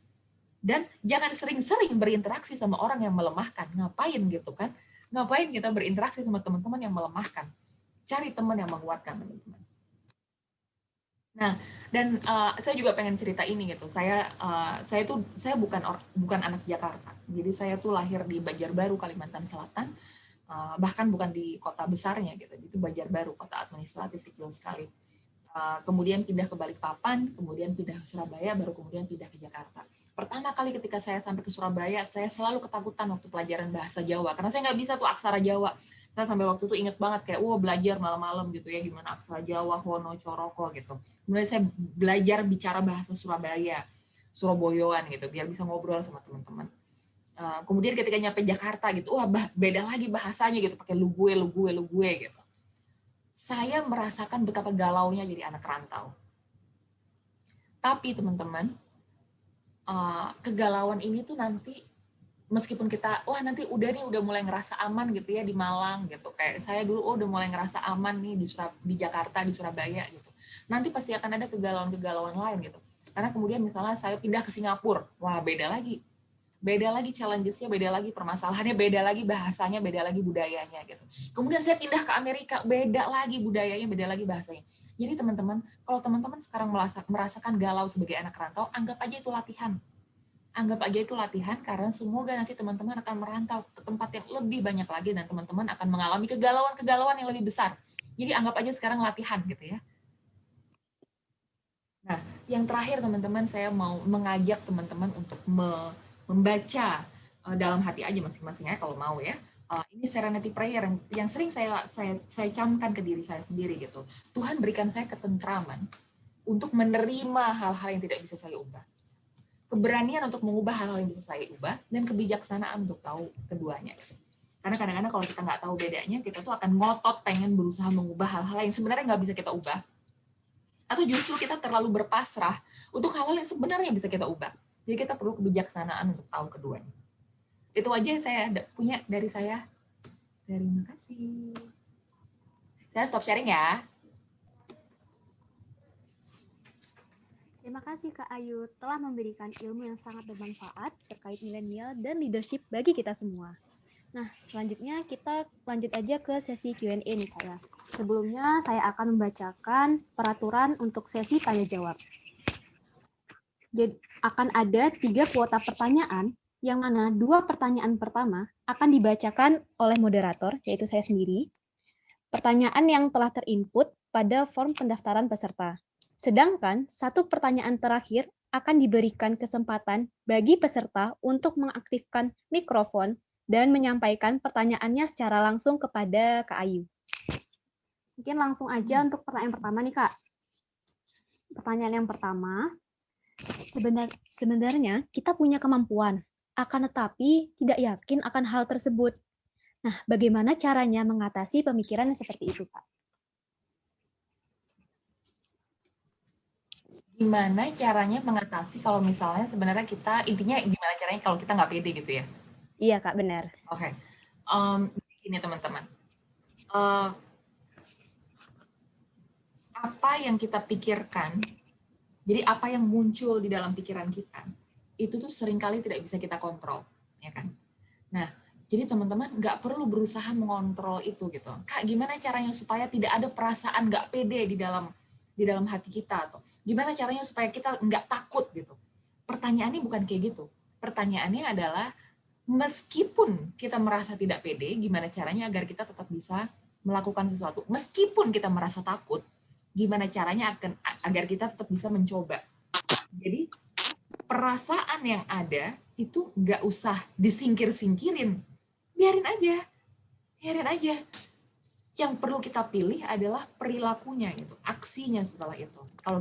Dan jangan sering-sering berinteraksi sama orang yang melemahkan. Ngapain gitu kan? Ngapain kita berinteraksi sama teman-teman yang melemahkan? Cari teman yang menguatkan, teman-teman. Nah, dan saya juga pengen cerita ini gitu. Saya bukan anak Jakarta. Jadi saya tuh lahir di Banjarbaru, Kalimantan Selatan. Bahkan bukan di kota besarnya gitu. Itu Banjarbaru, kota administratif kecil sekali. Kemudian pindah ke Balikpapan, kemudian pindah ke Surabaya, baru kemudian pindah ke Jakarta. Pertama kali ketika saya sampai ke Surabaya, saya selalu ketakutan waktu pelajaran bahasa Jawa, karena saya nggak bisa tuh aksara Jawa. Saya sampai waktu itu inget banget kayak, belajar malam-malam gitu ya, gimana aksara Jawa, Hono, Coroko gitu. Kemudian saya belajar bicara bahasa Surabaya, Suraboyoan gitu, biar bisa ngobrol sama teman-teman. Kemudian ketika nyampe Jakarta gitu, beda lagi bahasanya gitu, pakai lu gue gitu. Saya merasakan betapa galaunya jadi anak rantau. Tapi teman-teman, kegalauan ini tuh nanti, meskipun kita, nanti udah mulai ngerasa aman gitu ya di Malang gitu. Kayak saya dulu, udah mulai ngerasa aman nih di Jakarta, di Surabaya gitu. Nanti pasti akan ada kegalauan-kegalauan lain gitu. Karena kemudian misalnya saya pindah ke Singapura, beda lagi. Beda lagi challenges-nya, beda lagi permasalahannya, beda lagi bahasanya, beda lagi budayanya gitu. Kemudian saya pindah ke Amerika, beda lagi budayanya, beda lagi bahasanya. Jadi teman-teman, kalau teman-teman sekarang merasakan galau sebagai anak rantau, anggap aja itu latihan. Anggap aja itu latihan, karena semoga nanti teman-teman akan merantau ke tempat yang lebih banyak lagi, dan teman-teman akan mengalami kegalauan-kegalauan yang lebih besar. Jadi anggap aja sekarang latihan gitu ya. Nah, yang terakhir teman-teman, saya mau mengajak teman-teman untuk membaca dalam hati aja masing-masing ya kalau mau ya. Ini serenity prayer yang sering saya camkan ke diri saya sendiri gitu. Tuhan berikan saya ketentraman untuk menerima hal-hal yang tidak bisa saya ubah. Keberanian untuk mengubah hal-hal yang bisa saya ubah, dan kebijaksanaan untuk tahu keduanya. Karena kadang-kadang kalau kita nggak tahu bedanya, kita tuh akan ngotot pengen berusaha mengubah hal-hal yang sebenarnya nggak bisa kita ubah. Atau justru kita terlalu berpasrah untuk hal-hal yang sebenarnya bisa kita ubah. Jadi kita perlu kebijaksanaan untuk tahu keduanya. Itu aja yang saya punya dari saya. Terima kasih. Saya stop sharing ya. Terima kasih Kak Ayu telah memberikan ilmu yang sangat bermanfaat terkait milenial dan leadership bagi kita semua. Nah, selanjutnya kita lanjut aja ke sesi Q&A nih Kak ya. Sebelumnya saya akan membacakan peraturan untuk sesi tanya jawab. Jadi akan ada 3 kuota pertanyaan, yang mana 2 pertanyaan pertama akan dibacakan oleh moderator, yaitu saya sendiri. Pertanyaan yang telah terinput pada form pendaftaran peserta. Sedangkan 1 pertanyaan terakhir akan diberikan kesempatan bagi peserta untuk mengaktifkan mikrofon dan menyampaikan pertanyaannya secara langsung kepada Kak Ayu. Mungkin langsung aja untuk pertanyaan pertama nih Kak. Pertanyaan yang pertama, sebenarnya kita punya kemampuan, akan tetapi tidak yakin akan hal tersebut. Nah, bagaimana caranya mengatasi pemikiran yang seperti itu, Pak? Gimana caranya mengatasi kalau misalnya sebenarnya kita, intinya gimana caranya kalau kita nggak pede gitu ya? Iya, Kak, benar. Oke. Ini teman-teman. Apa yang kita pikirkan, jadi apa yang muncul di dalam pikiran kita, itu tuh seringkali tidak bisa kita kontrol, ya kan? Nah, Jadi teman-teman nggak perlu berusaha mengontrol itu gitu. Kak, gimana caranya supaya tidak ada perasaan nggak pede di dalam hati kita, atau gimana caranya supaya kita nggak takut gitu. Pertanyaannya bukan kayak gitu. Pertanyaannya adalah meskipun kita merasa tidak pede, gimana caranya agar kita tetap bisa melakukan sesuatu. Meskipun kita merasa takut, gimana caranya agar kita tetap bisa mencoba. Jadi perasaan yang ada itu nggak usah disingkir-singkirin. Biarin aja. Yang perlu kita pilih adalah perilakunya gitu, aksinya setelah itu. Kalau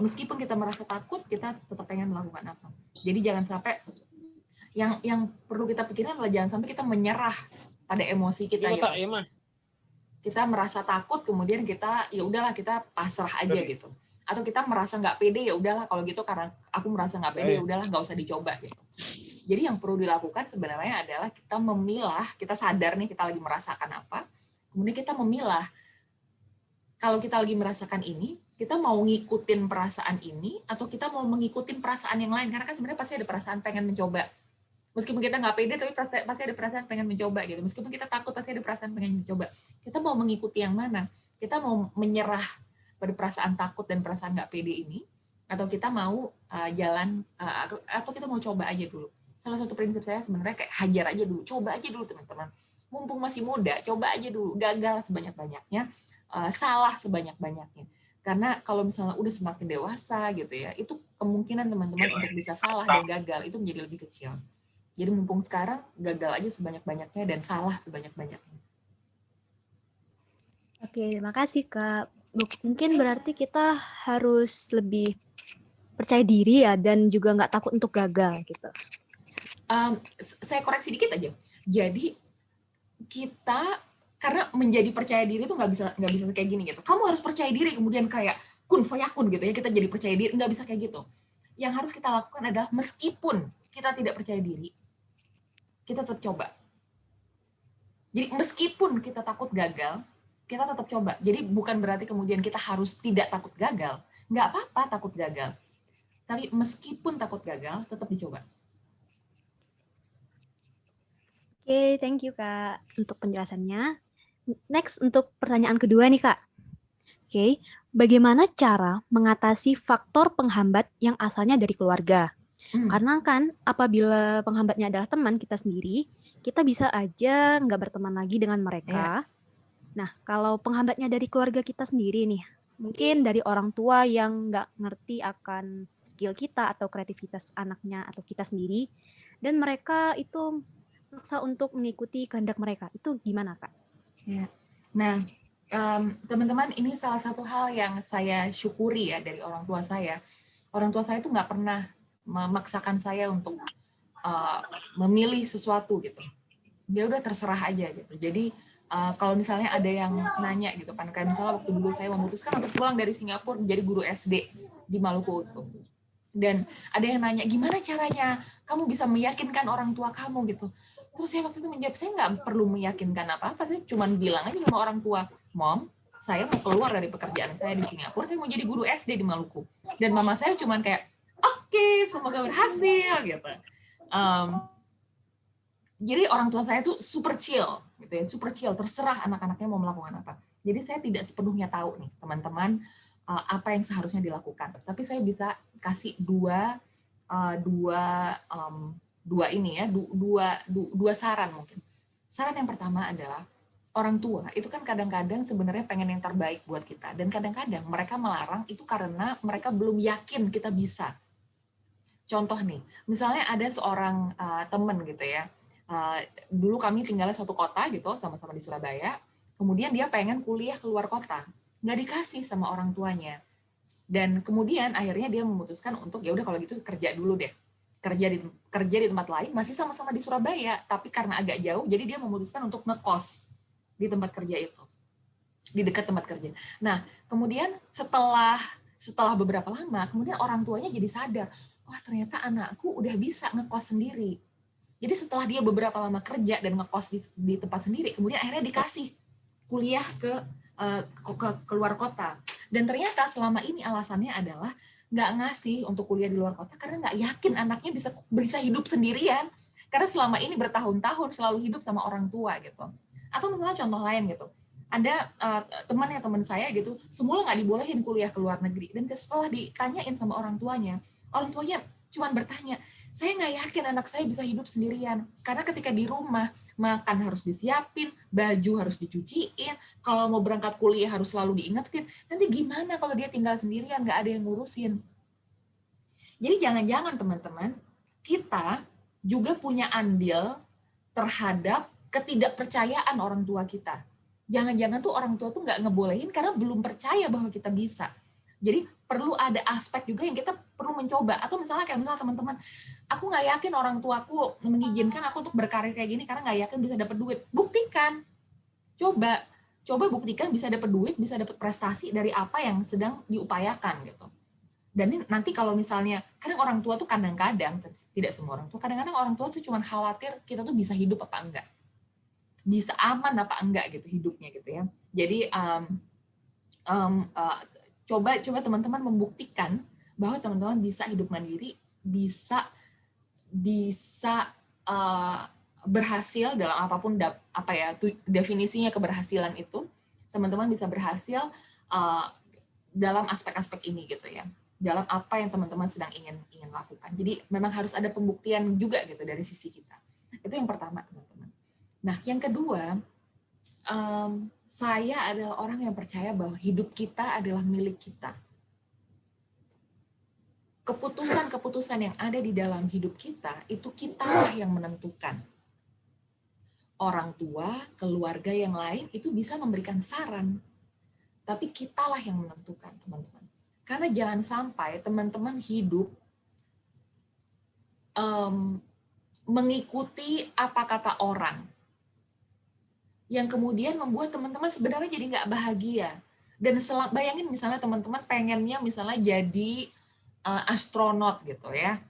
meskipun kita merasa takut, kita tetap pengen melakukan apa. Jadi jangan sampai yang perlu kita pikirkan adalah jangan sampai kita menyerah pada emosi kita gitu. Kita merasa takut, kemudian kita ya udahlah kita pasrah aja gitu. Atau kita merasa nggak pede, ya udahlah kalau gitu karena aku merasa nggak pede, ya udahlah nggak usah dicoba gitu. Jadi yang perlu dilakukan sebenarnya adalah kita memilah, kita sadar nih kita lagi merasakan apa, kemudian kita memilah. Kalau kita lagi merasakan ini, kita mau ngikutin perasaan ini atau kita mau mengikutin perasaan yang lain, karena kan sebenarnya pasti ada perasaan pengen mencoba. Meskipun kita nggak pede, tapi pasti ada perasaan pengen mencoba gitu. Meskipun kita takut, pasti ada perasaan pengen mencoba. Kita mau mengikuti yang mana? Kita mau menyerah pada perasaan takut dan perasaan nggak pede ini, atau kita mau atau kita mau coba aja dulu. Salah satu prinsip saya sebenarnya kayak hajar aja dulu, coba aja dulu teman-teman. Mumpung masih muda, coba aja dulu, gagal sebanyak-banyaknya, salah sebanyak-banyaknya. Karena kalau misalnya udah semakin dewasa gitu ya, itu kemungkinan teman-teman untuk bisa salah dan gagal itu menjadi lebih kecil. Jadi mumpung sekarang gagal aja sebanyak-banyaknya dan salah sebanyak-banyaknya. Oke, terima kasih Kak. Mungkin berarti kita harus lebih percaya diri ya dan juga nggak takut untuk gagal gitu. Saya koreksi dikit aja. Jadi kita karena menjadi percaya diri itu nggak bisa kayak gini gitu. Kamu harus percaya diri kemudian kayak kun fayakun gitu ya, kita jadi percaya diri, nggak bisa kayak gitu. Yang harus kita lakukan adalah meskipun kita tidak percaya diri, kita tetap coba. Jadi meskipun kita takut gagal, kita tetap coba. Jadi bukan berarti kemudian kita harus tidak takut gagal. Nggak apa-apa takut gagal. Tapi meskipun takut gagal, tetap dicoba. Oke, thank you Kak untuk penjelasannya. Next untuk pertanyaan kedua nih Kak. Oke, bagaimana cara mengatasi faktor penghambat yang asalnya dari keluarga? Karena kan apabila penghambatnya adalah teman kita sendiri, kita bisa aja nggak berteman lagi dengan mereka. Nah, kalau penghambatnya dari keluarga kita sendiri nih, mungkin dari orang tua yang nggak ngerti akan skill kita atau kreativitas anaknya atau kita sendiri, dan mereka itu maksa untuk mengikuti kehendak mereka. Itu gimana, Kak? Ya. Nah, teman-teman, ini salah satu hal yang saya syukuri ya dari orang tua saya. Orang tua saya tuh nggak pernah memaksakan saya untuk memilih sesuatu gitu. Dia udah terserah aja gitu. Jadi kalau misalnya ada yang nanya gitu kan, kayak misalnya waktu dulu saya memutuskan untuk pulang dari Singapura menjadi guru SD di Maluku itu. Dan ada yang nanya, gimana caranya kamu bisa meyakinkan orang tua kamu gitu. Terus saya waktu itu menjawab, saya nggak perlu meyakinkan apa-apa, saya cuma bilang aja sama orang tua, Mom, saya mau keluar dari pekerjaan saya di Singapura, saya mau jadi guru SD di Maluku. Dan mama saya cuma kayak, oke, semoga berhasil gitu. Jadi orang tua saya tuh super chill, gitu ya, super chill, terserah anak-anaknya mau melakukan apa. Jadi saya tidak sepenuhnya tahu nih, teman-teman, apa yang seharusnya dilakukan. Tapi saya bisa kasih dua saran mungkin. Saran yang pertama adalah orang tua itu kan kadang-kadang sebenarnya pengen yang terbaik buat kita, dan kadang-kadang mereka melarang itu karena mereka belum yakin kita bisa. Contoh nih, misalnya ada seorang teman gitu ya, dulu kami tinggalnya satu kota gitu, sama-sama di Surabaya, kemudian dia pengen kuliah keluar kota, nggak dikasih sama orang tuanya, dan kemudian akhirnya dia memutuskan untuk ya udah kalau gitu kerja dulu deh, kerja di tempat lain, masih sama-sama di Surabaya, tapi karena agak jauh, jadi dia memutuskan untuk ngekos di tempat kerja itu, di dekat tempat kerja. Nah, kemudian setelah beberapa lama, kemudian orang tuanya jadi sadar, wah ternyata anakku udah bisa ngekos sendiri. Jadi setelah dia beberapa lama kerja dan ngekos di tempat sendiri, kemudian akhirnya dikasih kuliah ke keluar kota. Dan ternyata selama ini alasannya adalah nggak ngasih untuk kuliah di luar kota karena nggak yakin anaknya bisa hidup sendirian. Karena selama ini bertahun-tahun selalu hidup sama orang tua gitu. Atau misalnya contoh lain gitu, ada teman saya gitu, semula nggak dibolehin kuliah ke luar negeri, dan setelah ditanyain sama orang tuanya cuma bertanya, saya nggak yakin anak saya bisa hidup sendirian, karena ketika di rumah makan harus disiapin, baju harus dicuciin, kalau mau berangkat kuliah harus selalu diingetin, nanti gimana kalau dia tinggal sendirian, nggak ada yang ngurusin. Jadi jangan-jangan teman-teman, kita juga punya andil terhadap ketidakpercayaan orang tua kita. Jangan-jangan tuh orang tua tuh nggak ngebolehin karena belum percaya bahwa kita bisa. Jadi perlu ada aspek juga yang kita perlu mencoba. Atau misalnya teman-teman, aku nggak yakin orang tuaku mengizinkan aku untuk berkarir kayak gini karena nggak yakin bisa dapat duit. Buktikan, coba buktikan bisa dapat duit, bisa dapat prestasi dari apa yang sedang diupayakan gitu. Dan ini nanti kalau misalnya, kadang orang tua tuh kadang-kadang, tidak semua orang tua, kadang-kadang orang tua tuh cuma khawatir kita tuh bisa hidup apa enggak, bisa aman apa enggak gitu hidupnya gitu ya. Jadi coba teman-teman membuktikan bahwa teman-teman bisa hidup mandiri, bisa berhasil dalam apapun definisinya keberhasilan itu, teman-teman bisa berhasil dalam aspek-aspek ini gitu ya, dalam apa yang teman-teman sedang ingin lakukan. Jadi memang harus ada pembuktian juga gitu dari sisi kita. Itu yang pertama, teman-teman. Nah, yang kedua, saya adalah orang yang percaya bahwa hidup kita adalah milik kita. Keputusan-keputusan yang ada di dalam hidup kita, itu kitalah yang menentukan. Orang tua, keluarga yang lain, itu bisa memberikan saran. Tapi kitalah yang menentukan, teman-teman. Karena jangan sampai teman-teman hidup mengikuti apa kata orang, yang kemudian membuat teman-teman sebenarnya jadi nggak bahagia. Dan bayangin misalnya teman-teman pengennya misalnya jadi astronot gitu ya.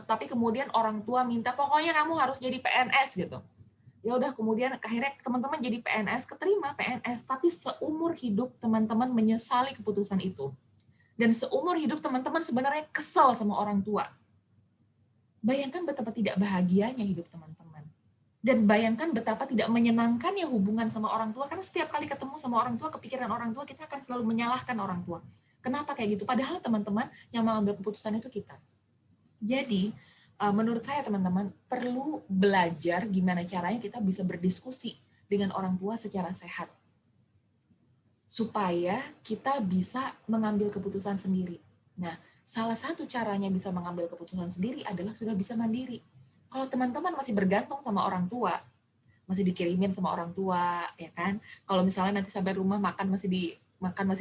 Tapi kemudian orang tua minta pokoknya kamu harus jadi PNS gitu. Ya udah, kemudian akhirnya teman-teman jadi PNS, keterima PNS, tapi seumur hidup teman-teman menyesali keputusan itu. Dan seumur hidup teman-teman sebenarnya kesel sama orang tua. Bayangkan betapa tidak bahagianya hidup teman-teman. Dan bayangkan betapa tidak menyenangkannya hubungan sama orang tua, karena setiap kali ketemu sama orang tua, kepikiran orang tua, kita akan selalu menyalahkan orang tua. Kenapa kayak gitu? Padahal teman-teman yang mengambil keputusan itu kita. Jadi, menurut saya teman-teman, perlu belajar gimana caranya kita bisa berdiskusi dengan orang tua secara sehat. Supaya kita bisa mengambil keputusan sendiri. Nah, salah satu caranya bisa mengambil keputusan sendiri adalah sudah bisa mandiri. Kalau teman-teman masih bergantung sama orang tua, masih dikirimin sama orang tua, ya kan? Kalau misalnya nanti sampai rumah makan masih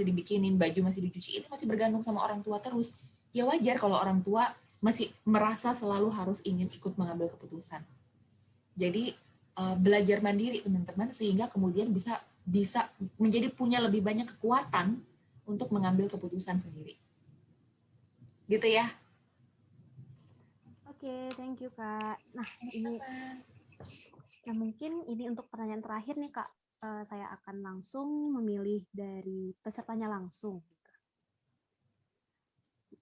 dibikinin, baju masih dicuciin, masih bergantung sama orang tua terus. Ya wajar kalau orang tua masih merasa selalu harus ingin ikut mengambil keputusan. Jadi belajar mandiri teman-teman, sehingga kemudian bisa menjadi punya lebih banyak kekuatan untuk mengambil keputusan sendiri. Gitu ya. Oke, thank you Kak. Nah, ini mungkin ini untuk pertanyaan terakhir nih Kak. Saya akan langsung memilih dari pesertanya langsung.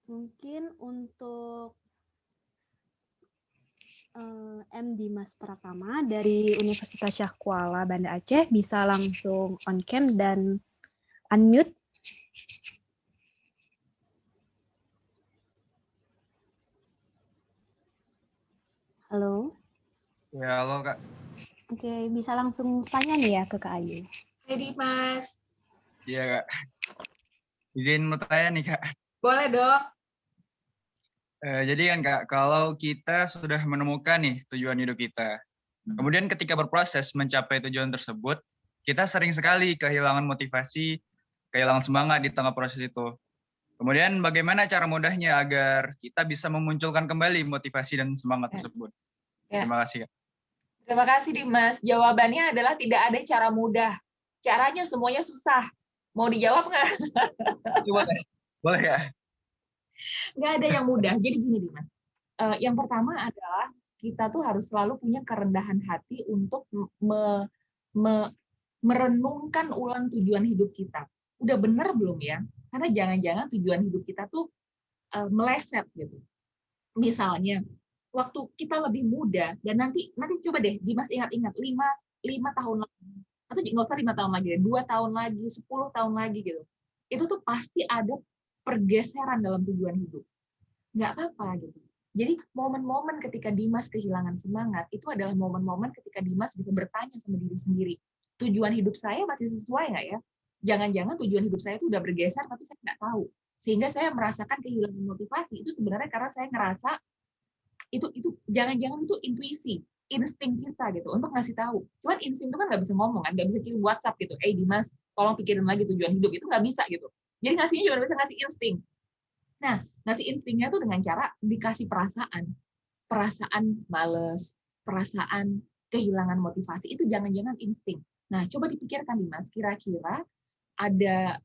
Mungkin untuk M. Dimas Pratama dari Universitas Syah Kuala Banda Aceh, bisa langsung on cam dan unmute. Halo. Ya, halo Kak. Oke, bisa langsung tanya nih ya ke Kak Ayu. Hai Dimas. Iya Kak. Izin mau tanya nih Kak. Boleh dong. Jadi kan Kak, kalau kita sudah menemukan nih tujuan hidup kita, kemudian ketika berproses mencapai tujuan tersebut, kita sering sekali kehilangan motivasi, kehilangan semangat di tengah proses itu. Kemudian bagaimana cara mudahnya agar kita bisa memunculkan kembali motivasi dan semangat tersebut? Ya. Terima kasih Kak. Terima kasih Dimas. Jawabannya adalah tidak ada cara mudah. Caranya semuanya susah. Mau dijawab nggak? Boleh ya? Nggak ada yang mudah. Jadi gini Dimas. Yang pertama adalah kita tuh harus selalu punya kerendahan hati untuk merenungkan ulang tujuan hidup kita. Udah benar belum ya? Karena jangan-jangan tujuan hidup kita tuh meleset gitu. Misalnya, waktu kita lebih muda, dan nanti coba deh Dimas ingat-ingat 5 tahun lagi, atau nggak usah 5 tahun lagi, 2 tahun lagi, 10 tahun lagi gitu. Itu tuh pasti ada pergeseran dalam tujuan hidup. Nggak apa-apa gitu. Jadi momen-momen ketika Dimas kehilangan semangat, itu adalah momen-momen ketika Dimas bisa bertanya sama diri sendiri, tujuan hidup saya masih sesuai nggak ya? Jangan-jangan tujuan hidup saya itu udah bergeser, tapi saya nggak tahu. Sehingga saya merasakan kehilangan motivasi. Itu sebenarnya karena saya ngerasa itu jangan-jangan itu intuisi, insting kita gitu untuk ngasih tahu. Cuman insting itu kan nggak bisa ngomong kan, nggak bisa kirim WhatsApp gitu, Dimas, tolong pikirin lagi tujuan hidup, itu nggak bisa gitu. Jadi ngasihnya cuma bisa ngasih insting. Nah, ngasih instingnya tuh dengan cara dikasih perasaan males, perasaan kehilangan motivasi, itu jangan-jangan insting. Nah, coba dipikirkan Dimas, kira-kira ada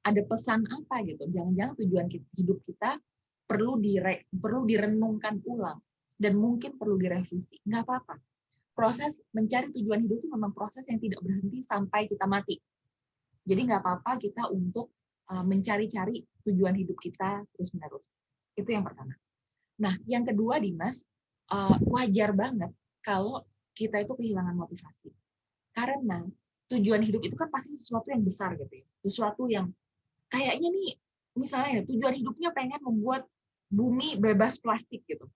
pesan apa gitu? Jangan-jangan tujuan hidup kita perlu direnungkan ulang dan mungkin perlu direvisi. Nggak apa-apa. Proses mencari tujuan hidup itu memang proses yang tidak berhenti sampai kita mati. Jadi nggak apa-apa kita untuk mencari-cari tujuan hidup kita terus-menerus. Itu yang pertama. Nah, yang kedua, Dimas, wajar banget kalau kita itu kehilangan motivasi. Karena tujuan hidup itu kan pasti sesuatu yang besar gitu ya. Sesuatu yang kayaknya nih, misalnya tujuan hidupnya pengen membuat bumi bebas plastik gitu.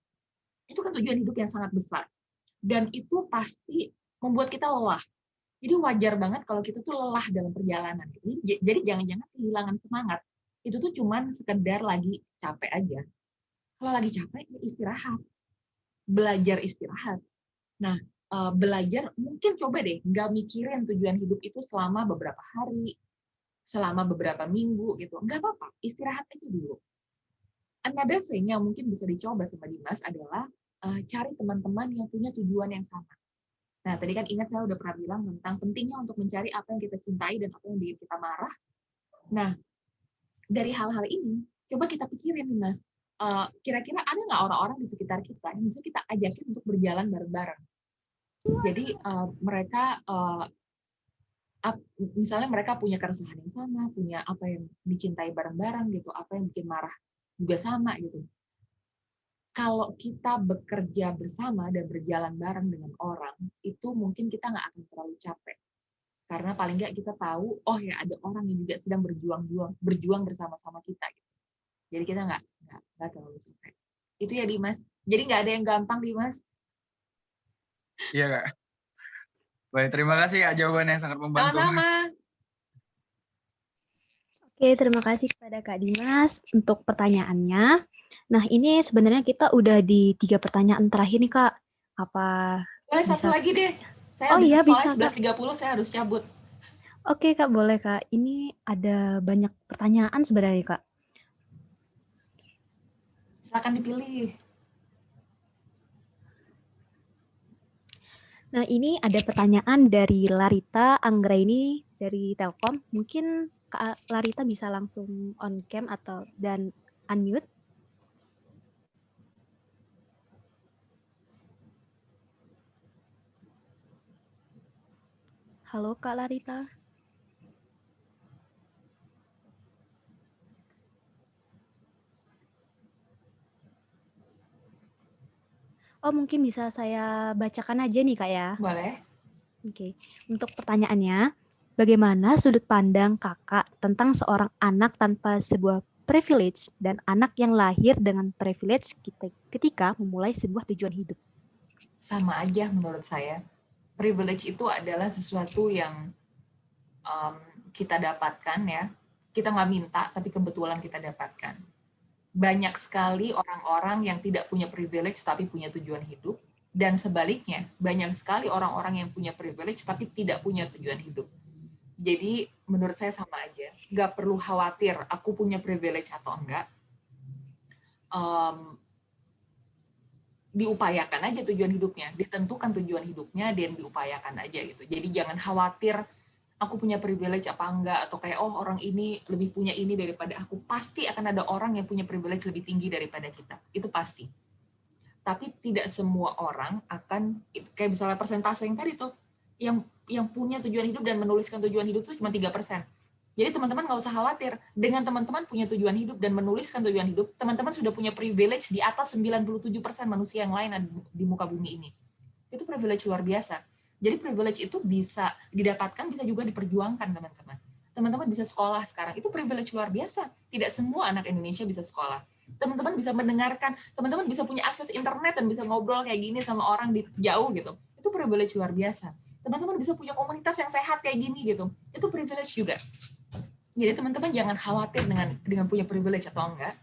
Itu kan tujuan hidup yang sangat besar. Dan itu pasti membuat kita lelah. Jadi wajar banget kalau kita tuh lelah dalam perjalanan. Jadi jangan-jangan kehilangan semangat. Itu tuh cuman sekedar lagi capek aja. Kalau lagi capek, ya istirahat. Belajar istirahat. Nah, belajar mungkin coba deh nggak mikirin tujuan hidup itu selama beberapa hari, selama beberapa minggu gitu. Nggak apa-apa, istirahat aja dulu. Another thing yang mungkin bisa dicoba sama Dimas adalah cari teman-teman yang punya tujuan yang sama. Nah, tadi kan ingat saya udah pernah bilang tentang pentingnya untuk mencari apa yang kita cintai dan apa yang bikin kita marah. Nah, dari hal-hal ini, coba kita pikirin nih, Mas, kira-kira ada nggak orang-orang di sekitar kita yang bisa kita ajakin untuk berjalan bareng-bareng? Jadi mereka, misalnya mereka punya keresahan yang sama, punya apa yang dicintai bareng-bareng gitu, apa yang bikin marah juga sama gitu. Kalau kita bekerja bersama dan berjalan bareng dengan orang, itu mungkin kita nggak akan terlalu capek. Karena paling nggak kita tahu, oh ya ada orang yang juga sedang berjuang bersama-sama kita. Gitu. Jadi kita nggak terlalu capek. Itu ya Dimas. Jadi nggak ada yang gampang Dimas. Iya Kak. Baik, terima kasih Kak jawabannya sangat membantu. Sama-sama. Oke, terima kasih kepada Kak Dimas untuk pertanyaannya. Nah, ini sebenarnya kita udah di 3 pertanyaan terakhir nih, Kak. Apa boleh bisa... satu lagi deh. Saya iya, bisa. Kak. 11.30 saya harus cabut. Oke, Kak, boleh, Kak. Ini ada banyak pertanyaan sebenarnya, Kak. Silakan dipilih. Nah, ini ada pertanyaan dari Larita Anggraini dari Telkom. Mungkin Kak Larita bisa langsung on cam dan unmute. Halo Kak Larita. Oh, mungkin bisa saya bacakan aja nih Kak ya. Boleh. Oke. Untuk pertanyaannya, bagaimana sudut pandang Kakak tentang seorang anak tanpa sebuah privilege dan anak yang lahir dengan privilege ketika memulai sebuah tujuan hidup? Sama aja menurut saya. Privilege itu adalah sesuatu yang kita dapatkan ya. Kita nggak minta, tapi kebetulan kita dapatkan. Banyak sekali orang-orang yang tidak punya privilege tapi punya tujuan hidup. Dan sebaliknya, banyak sekali orang-orang yang punya privilege tapi tidak punya tujuan hidup. Jadi menurut saya sama aja. Nggak perlu khawatir aku punya privilege atau enggak. Diupayakan aja tujuan hidupnya. Ditentukan tujuan hidupnya dan diupayakan aja gitu. Jadi jangan khawatir aku punya privilege apa enggak, atau kayak, oh orang ini lebih punya ini daripada aku. Pasti akan ada orang yang punya privilege lebih tinggi daripada kita. Itu pasti. Tapi tidak semua orang akan, kayak misalnya persentase yang tadi tuh, yang punya tujuan hidup dan menuliskan tujuan hidup itu cuma 3%. Jadi teman-teman nggak usah khawatir. Dengan teman-teman punya tujuan hidup dan menuliskan tujuan hidup, teman-teman sudah punya privilege di atas 97% manusia yang lain di muka bumi ini. Itu privilege luar biasa. Jadi privilege itu bisa didapatkan, bisa juga diperjuangkan, teman-teman. Teman-teman bisa sekolah sekarang. Itu privilege luar biasa. Tidak semua anak Indonesia bisa sekolah. Teman-teman bisa mendengarkan, teman-teman bisa punya akses internet dan bisa ngobrol kayak gini sama orang di jauh gitu. Itu privilege luar biasa. Teman-teman bisa punya komunitas yang sehat kayak gini gitu. Itu privilege juga. Jadi teman-teman jangan khawatir dengan punya privilege atau enggak.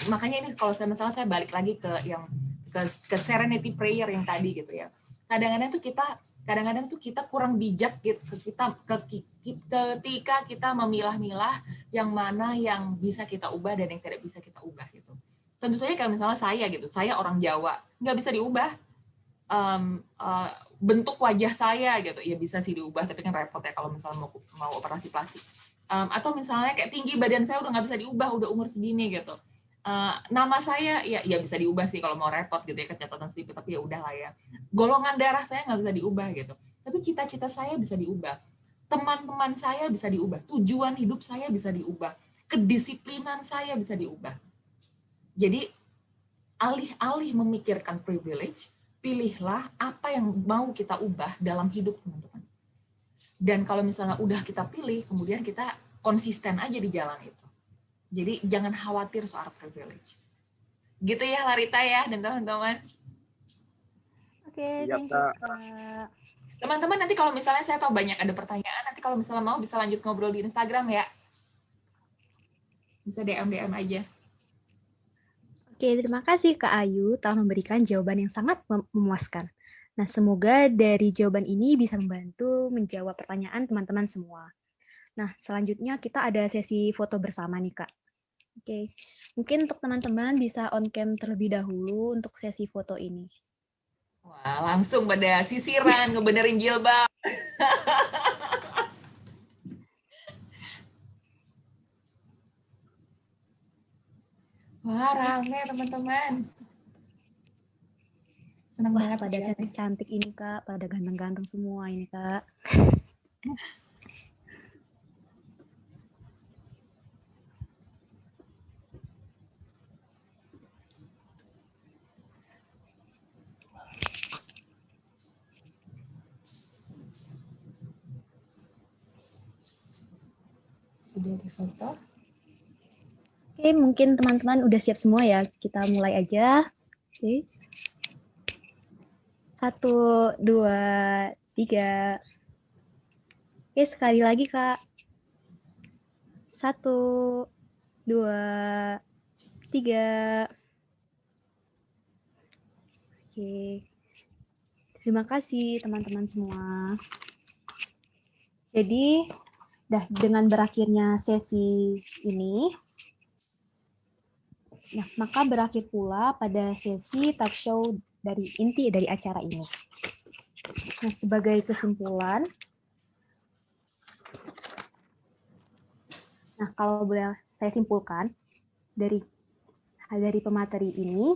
Makanya ini kalau saya balik lagi ke yang ke serenity prayer yang tadi gitu ya. Kadang-kadang tuh kita kurang bijak gitu ketika kita memilah-milah yang mana yang bisa kita ubah dan yang tidak bisa kita ubah gitu. Tentu saja kalau misalnya saya orang Jawa, nggak bisa diubah. Bentuk wajah saya gitu ya bisa sih diubah, tapi kan repot ya kalau misalnya mau operasi plastik. Atau misalnya kayak tinggi badan saya udah nggak bisa diubah, udah umur segini gitu. Nama saya ya bisa diubah sih kalau mau repot gitu ya, catatan sipil, tapi ya udahlah ya. Golongan darah saya nggak bisa diubah gitu, tapi cita-cita saya bisa diubah, teman-teman saya bisa diubah, tujuan hidup saya bisa diubah, kedisiplinan saya bisa diubah. Jadi alih-alih memikirkan privilege, pilihlah apa yang mau kita ubah dalam hidup, teman-teman. Dan kalau misalnya udah kita pilih, kemudian kita konsisten aja di jalan itu. Jadi jangan khawatir soal privilege. Gitu ya Larita ya dan teman-teman. Oke, thank you, Kak. Teman-teman nanti kalau misalnya saya tahu banyak ada pertanyaan, nanti kalau misalnya mau bisa lanjut ngobrol di Instagram ya. Bisa DM aja. Oke, terima kasih Kak Ayu telah memberikan jawaban yang sangat memuaskan. Nah, semoga dari jawaban ini bisa membantu menjawab pertanyaan teman-teman semua. Nah, selanjutnya kita ada sesi foto bersama nih, Kak. Oke, mungkin untuk teman-teman bisa on cam terlebih dahulu untuk sesi foto ini. Wah, langsung pada sisiran, ngebenerin jilbab. Wah, rame teman-teman. Senang banget Pada cantik-cantik ini, Kak. Pada ganteng-ganteng semua ini, Kak. Sudah difoto. Oke, mungkin teman-teman udah siap semua ya. Kita mulai aja. Oke. 1, 2, 3. Oke, sekali lagi, Kak. 1, 2, 3. Oke. Terima kasih teman-teman semua. Jadi, dengan berakhirnya sesi ini, nah, maka berakhir pula pada sesi talk show inti dari acara ini. Nah, sebagai kesimpulan, nah kalau boleh saya simpulkan dari pemateri ini,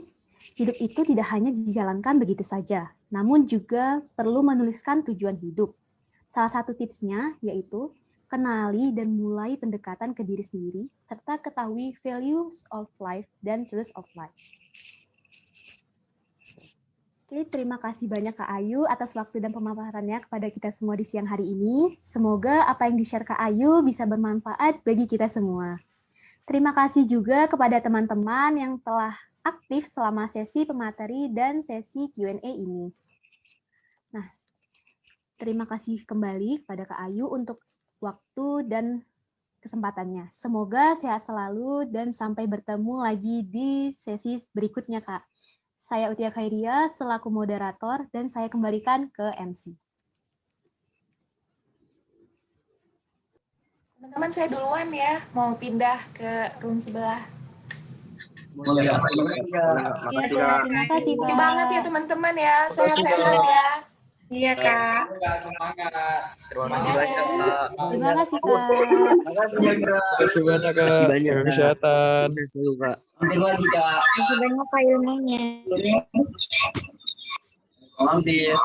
hidup itu tidak hanya dijalankan begitu saja, namun juga perlu menuliskan tujuan hidup. Salah satu tipsnya yaitu kenali dan mulai pendekatan ke diri sendiri, serta ketahui values of life dan source of life. Oke, terima kasih banyak Kak Ayu atas waktu dan pemaparannya kepada kita semua di siang hari ini. Semoga apa yang di-share Kak Ayu bisa bermanfaat bagi kita semua. Terima kasih juga kepada teman-teman yang telah aktif selama sesi pemateri dan sesi Q&A ini. Nah, terima kasih kembali kepada Kak Ayu untuk waktu dan kesempatannya. Semoga sehat selalu dan sampai bertemu lagi di sesi berikutnya, Kak. Saya Utia Khairia selaku moderator dan saya kembalikan ke MC. Teman-teman saya duluan ya, mau pindah ke room sebelah. Terima kasih, Kak. Terima banget ya teman-teman ya, sehat-sehat ya. Iya, Kak. Terima kasih banyak, Kak. Terima kasih, Kak. Terima kasih banyak, Kak. Terima kasih banyak, Jaga Kak. kesehatan. Sukses selalu, Kak. Terima kasih banyak Kak ilmunya. Mampir.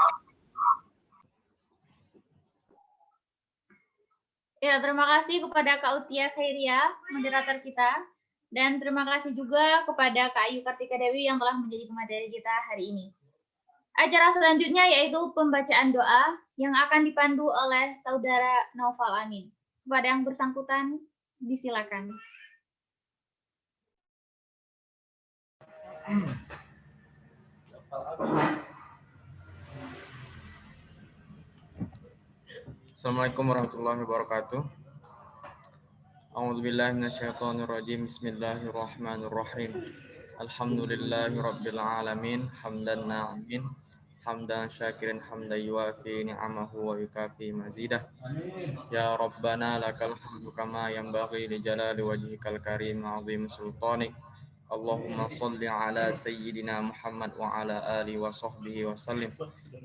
Ya, terima kasih kepada Kak Utia Khairia, moderator kita. Dan terima kasih juga kepada Kak Ayu Kartika Dewi yang telah menjadi pemateri kita hari ini. Acara selanjutnya yaitu pembacaan doa yang akan dipandu oleh Saudara Naufal Amin. Kepada yang bersangkutan, disilakan. Assalamualaikum warahmatullahi wabarakatuh. A'udzubillahi minasyaitonirrajim. Bismillahirrahmanirrahim. Alhamdulillahi rabbil alamin. Hamdan na'imin. Hamdan syakirin hamdan yuafi ni'amahu wa yukafi mazidah. Ya Rabbana lakal hamdu kama yanbaghi li jalali wajhikal karim 'azim sultanik. Allahumma salli ala sayyidina Muhammad wa ala alihi wa sahbihi wa sallim.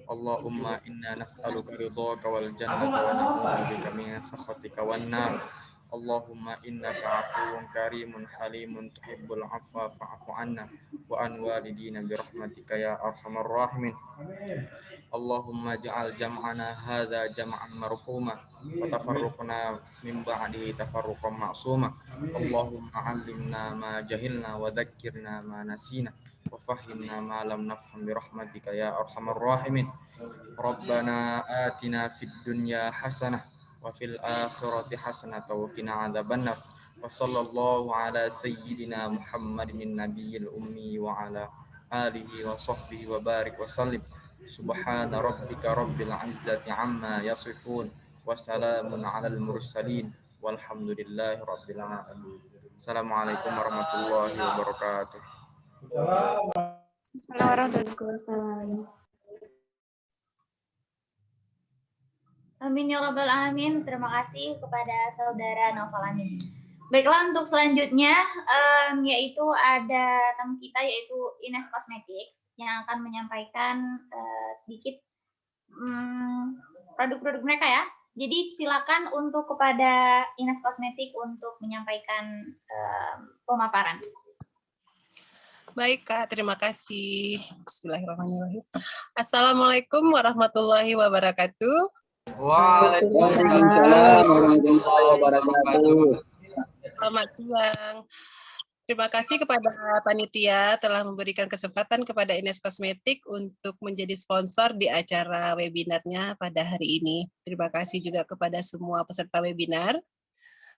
Allahumma inna nas'aluka ridhaka wal jannata wa na'udzu bika min sakhatika wan nar. Allahumma innaka 'afuwun karimun halimun tuhibbul 'afwa fa'fu 'anna wa an walidina bi rahmatika ya arhamar rahimin. Allahumma ja'al jam'ana hadza jam'an marhuma wa tafarruqna min ba'dihi tafarruqan ma'suma. Allahumma 'allimna ma jahilna wa dhakkirna ma nasina wa fahhimna ma lam nafham bi rahmatika ya arhamar rahimin. Rabbana atina fid dunya hasanah wa fil akhirati hasanah wa qina adzabannar. Wa sallallahu ala sayyidina Muhammadin nabiyil ummi wa ala alihi wa sahbihi wa barik wa sallim. Subhana rabbika rabbil izzati amma yasifun wa salamun alal mursalin walhamdulillahi rabbil alamin. Assalamualaikum warahmatullahi wabarakatuh. Waalaikumsalam. Amin ya rabbal alamin. Terima kasih kepada Saudara Naufal Amin. Baiklah, untuk selanjutnya yaitu ada tamu kita yaitu Ines Cosmetics yang akan menyampaikan sedikit produk-produk mereka ya. Jadi silakan untuk kepada Ines Cosmetics untuk menyampaikan pemaparan. Baik Kak, terima kasih. Bismillahirrahmanirrahim. Assalamualaikum warahmatullahi wabarakatuh. Waalaikumsalam warahmatullahi wabarakatuh. Selamat siang. Terima kasih kepada panitia telah memberikan kesempatan kepada Ines Cosmetics untuk menjadi sponsor di acara webinarnya pada hari ini. Terima kasih juga kepada semua peserta webinar.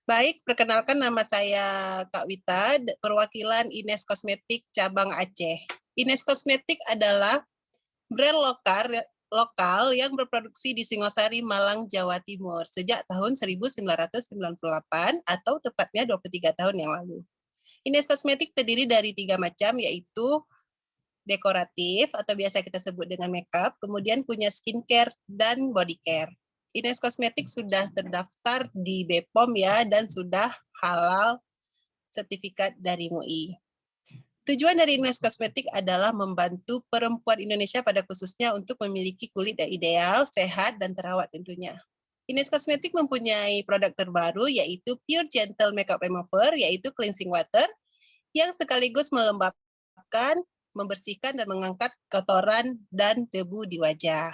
Baik, perkenalkan nama saya Kak Wita, perwakilan Ines Cosmetics cabang Aceh. Ines Cosmetics adalah brand lokal yang berproduksi di Singosari, Malang, Jawa Timur sejak tahun 1998 atau tepatnya 23 tahun yang lalu. Ines Cosmetics terdiri dari 3 macam, yaitu dekoratif atau biasa kita sebut dengan makeup, kemudian punya skincare dan body care. Ines Cosmetics sudah terdaftar di BPOM ya, dan sudah halal sertifikat dari MUI. Tujuan dari Ines Cosmetics adalah membantu perempuan Indonesia pada khususnya untuk memiliki kulit yang ideal, sehat, dan terawat tentunya. Ines Cosmetics mempunyai produk terbaru yaitu Pure Gentle Makeup Remover, yaitu cleansing water, yang sekaligus melembabkan, membersihkan, dan mengangkat kotoran dan debu di wajah.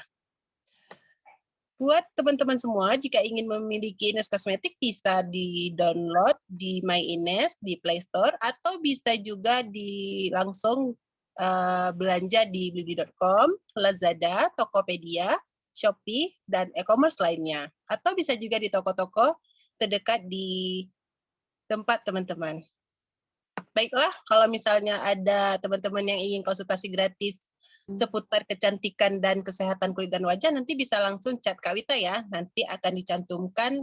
Buat teman-teman semua, jika ingin memiliki Ines Cosmetics bisa di-download di My Ines di Play Store atau bisa juga langsung belanja di blibli.com, Lazada, Tokopedia, Shopee, dan e-commerce lainnya. Atau bisa juga di toko-toko terdekat di tempat teman-teman. Baiklah, kalau misalnya ada teman-teman yang ingin konsultasi gratis seputar kecantikan dan kesehatan kulit dan wajah, nanti bisa langsung chat Kak Wita ya. Nanti akan dicantumkan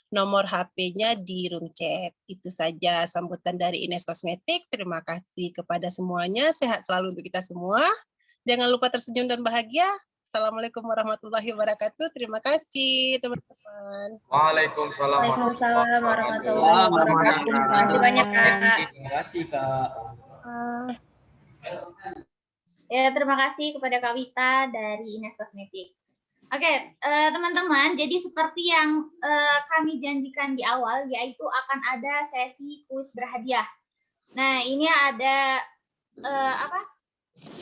nomor HP-nya di room chat. Itu saja sambutan dari Ines Cosmetics. Terima kasih kepada semuanya. Sehat selalu untuk kita semua. Jangan lupa tersenyum dan bahagia. Assalamualaikum warahmatullahi wabarakatuh. Terima kasih teman-teman. Waalaikumsalam warahmatullahi wabarakatuh. Terima kasih banyak Kak. Terima kasih Kak. Ya, terima kasih kepada Kak Wita dari Ines Cosmetics. Oke, teman-teman, jadi seperti yang kami janjikan di awal, yaitu akan ada sesi kuis berhadiah. Nah, ini ada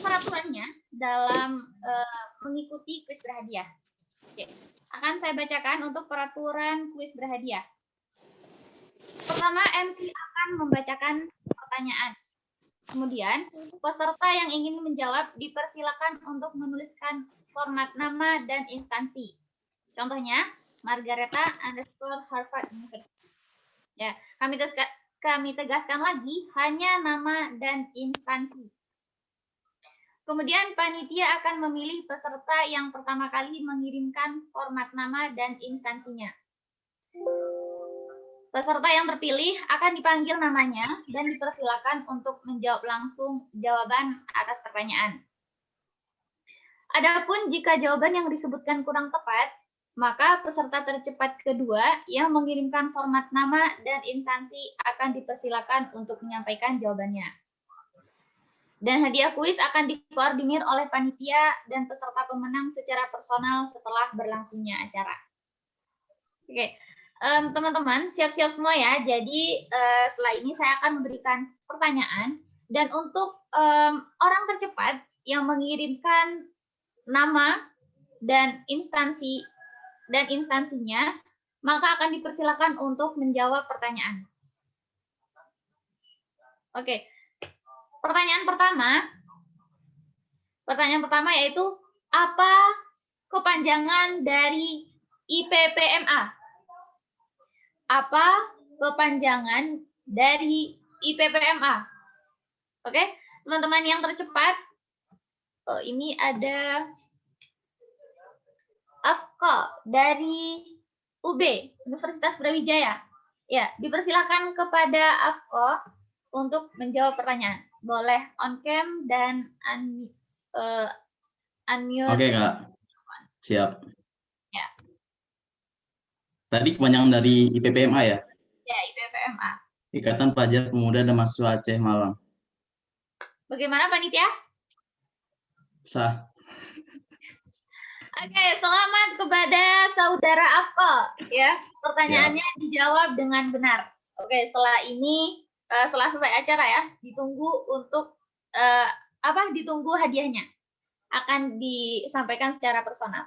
peraturannya dalam mengikuti kuis berhadiah. Oke. Akan saya bacakan untuk peraturan kuis berhadiah. Pertama, MC akan membacakan pertanyaan. Kemudian, peserta yang ingin menjawab dipersilakan untuk menuliskan format nama dan instansi. Contohnya, Margareta _ Harvard University. Ya, kami tegaskan lagi hanya nama dan instansi. Kemudian panitia akan memilih peserta yang pertama kali mengirimkan format nama dan instansinya. Peserta yang terpilih akan dipanggil namanya dan dipersilakan untuk menjawab langsung jawaban atas pertanyaan. Adapun jika jawaban yang disebutkan kurang tepat, maka peserta tercepat kedua yang mengirimkan format nama dan instansi akan dipersilakan untuk menyampaikan jawabannya. Dan hadiah kuis akan dikoordinir oleh panitia dan peserta pemenang secara personal setelah berlangsungnya acara. Oke. Teman-teman, siap-siap semua ya. Jadi setelah ini saya akan memberikan pertanyaan dan untuk orang tercepat yang mengirimkan nama dan instansinya, maka akan dipersilakan untuk menjawab pertanyaan. Oke. Pertanyaan pertama yaitu apa kepanjangan dari IPPMA? Apa kepanjangan dari IPPMA? Oke, teman-teman yang tercepat, ini ada Afko dari UB, Universitas Brawijaya. Ya, dipersilakan kepada Afko untuk menjawab pertanyaan. Boleh on cam dan unmute. Oke, Kak. Siap. Ya. Tadi kepanjangan dari IPPMA ya? Ya, IPPMA. Ikatan Pelajar Pemuda dan Mahasiswa Aceh Malang. Bagaimana panitia? Sah. Oke, selamat kepada saudara Afko. Ya, pertanyaannya dijawab dengan benar. Oke, setelah ini, setelah selesai acara ya, ditunggu untuk ditunggu hadiahnya. Akan disampaikan secara personal.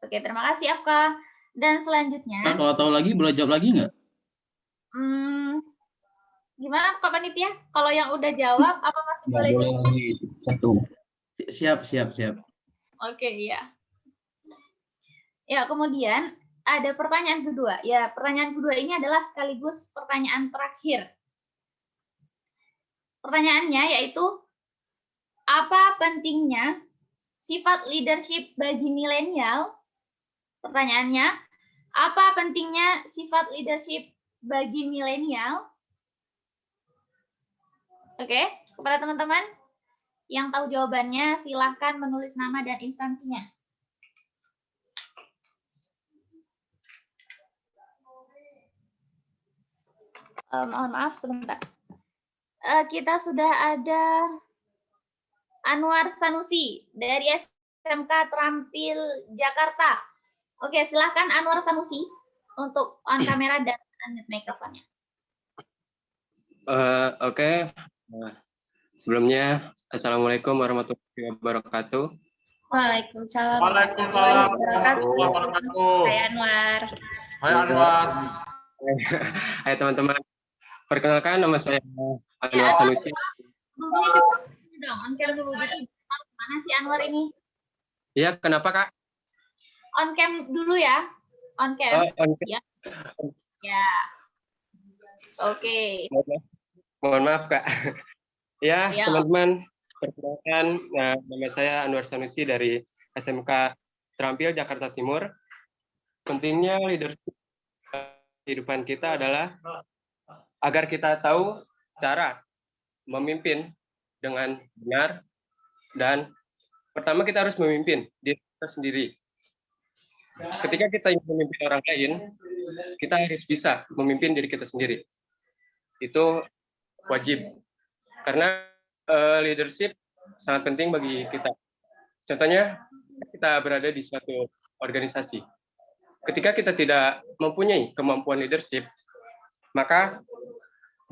Oke, terima kasih Afka. Dan selanjutnya. Kak, kalau tahu lagi boleh jawab lagi nggak? Gimana Pak Panitia? Kalau yang udah jawab, apa masih boleh jawab? Satu. Siap. Oke, ya. Ya, kemudian ada pertanyaan kedua. Ya, pertanyaan kedua ini adalah sekaligus pertanyaan terakhir. Pertanyaannya yaitu, apa pentingnya sifat leadership bagi milenial? Pertanyaannya, apa pentingnya sifat leadership bagi milenial? Oke, kepada teman-teman yang tahu jawabannya, silahkan menulis nama dan instansinya. Mohon maaf, sebentar. Kita sudah ada Anwar Sanusi dari SMK Terampil Jakarta. Oke, silahkan Anwar Sanusi untuk on kamera dan unmute mikrofonnya. Oke. Sebelumnya, Assalamualaikum warahmatullahi wabarakatuh. Waalaikumsalam. Waalaikumsalam warahmatullahi wabarakatuh. Hai Anwar. Hai Anwar. Hai teman-teman. Perkenalkan, nama saya Anwar Sanusi. Sebelumnya dong, on cam dulu. Mana si Anwar ini? Iya, kenapa Kak? On cam dulu ya. On cam. On cam. Ya. Ya. Oke. Mohon maaf Kak. Ya, teman-teman, perkenalkan, nama saya Anwar Sanusi dari SMK Terampil Jakarta Timur. Pentingnya leadership kehidupan kita adalah agar kita tahu cara memimpin dengan benar, dan pertama kita harus memimpin diri kita sendiri. Ketika kita ingin memimpin orang lain, kita harus bisa memimpin diri kita sendiri. Itu wajib. Karena leadership sangat penting bagi kita. Contohnya, kita berada di suatu organisasi. Ketika kita tidak mempunyai kemampuan leadership, maka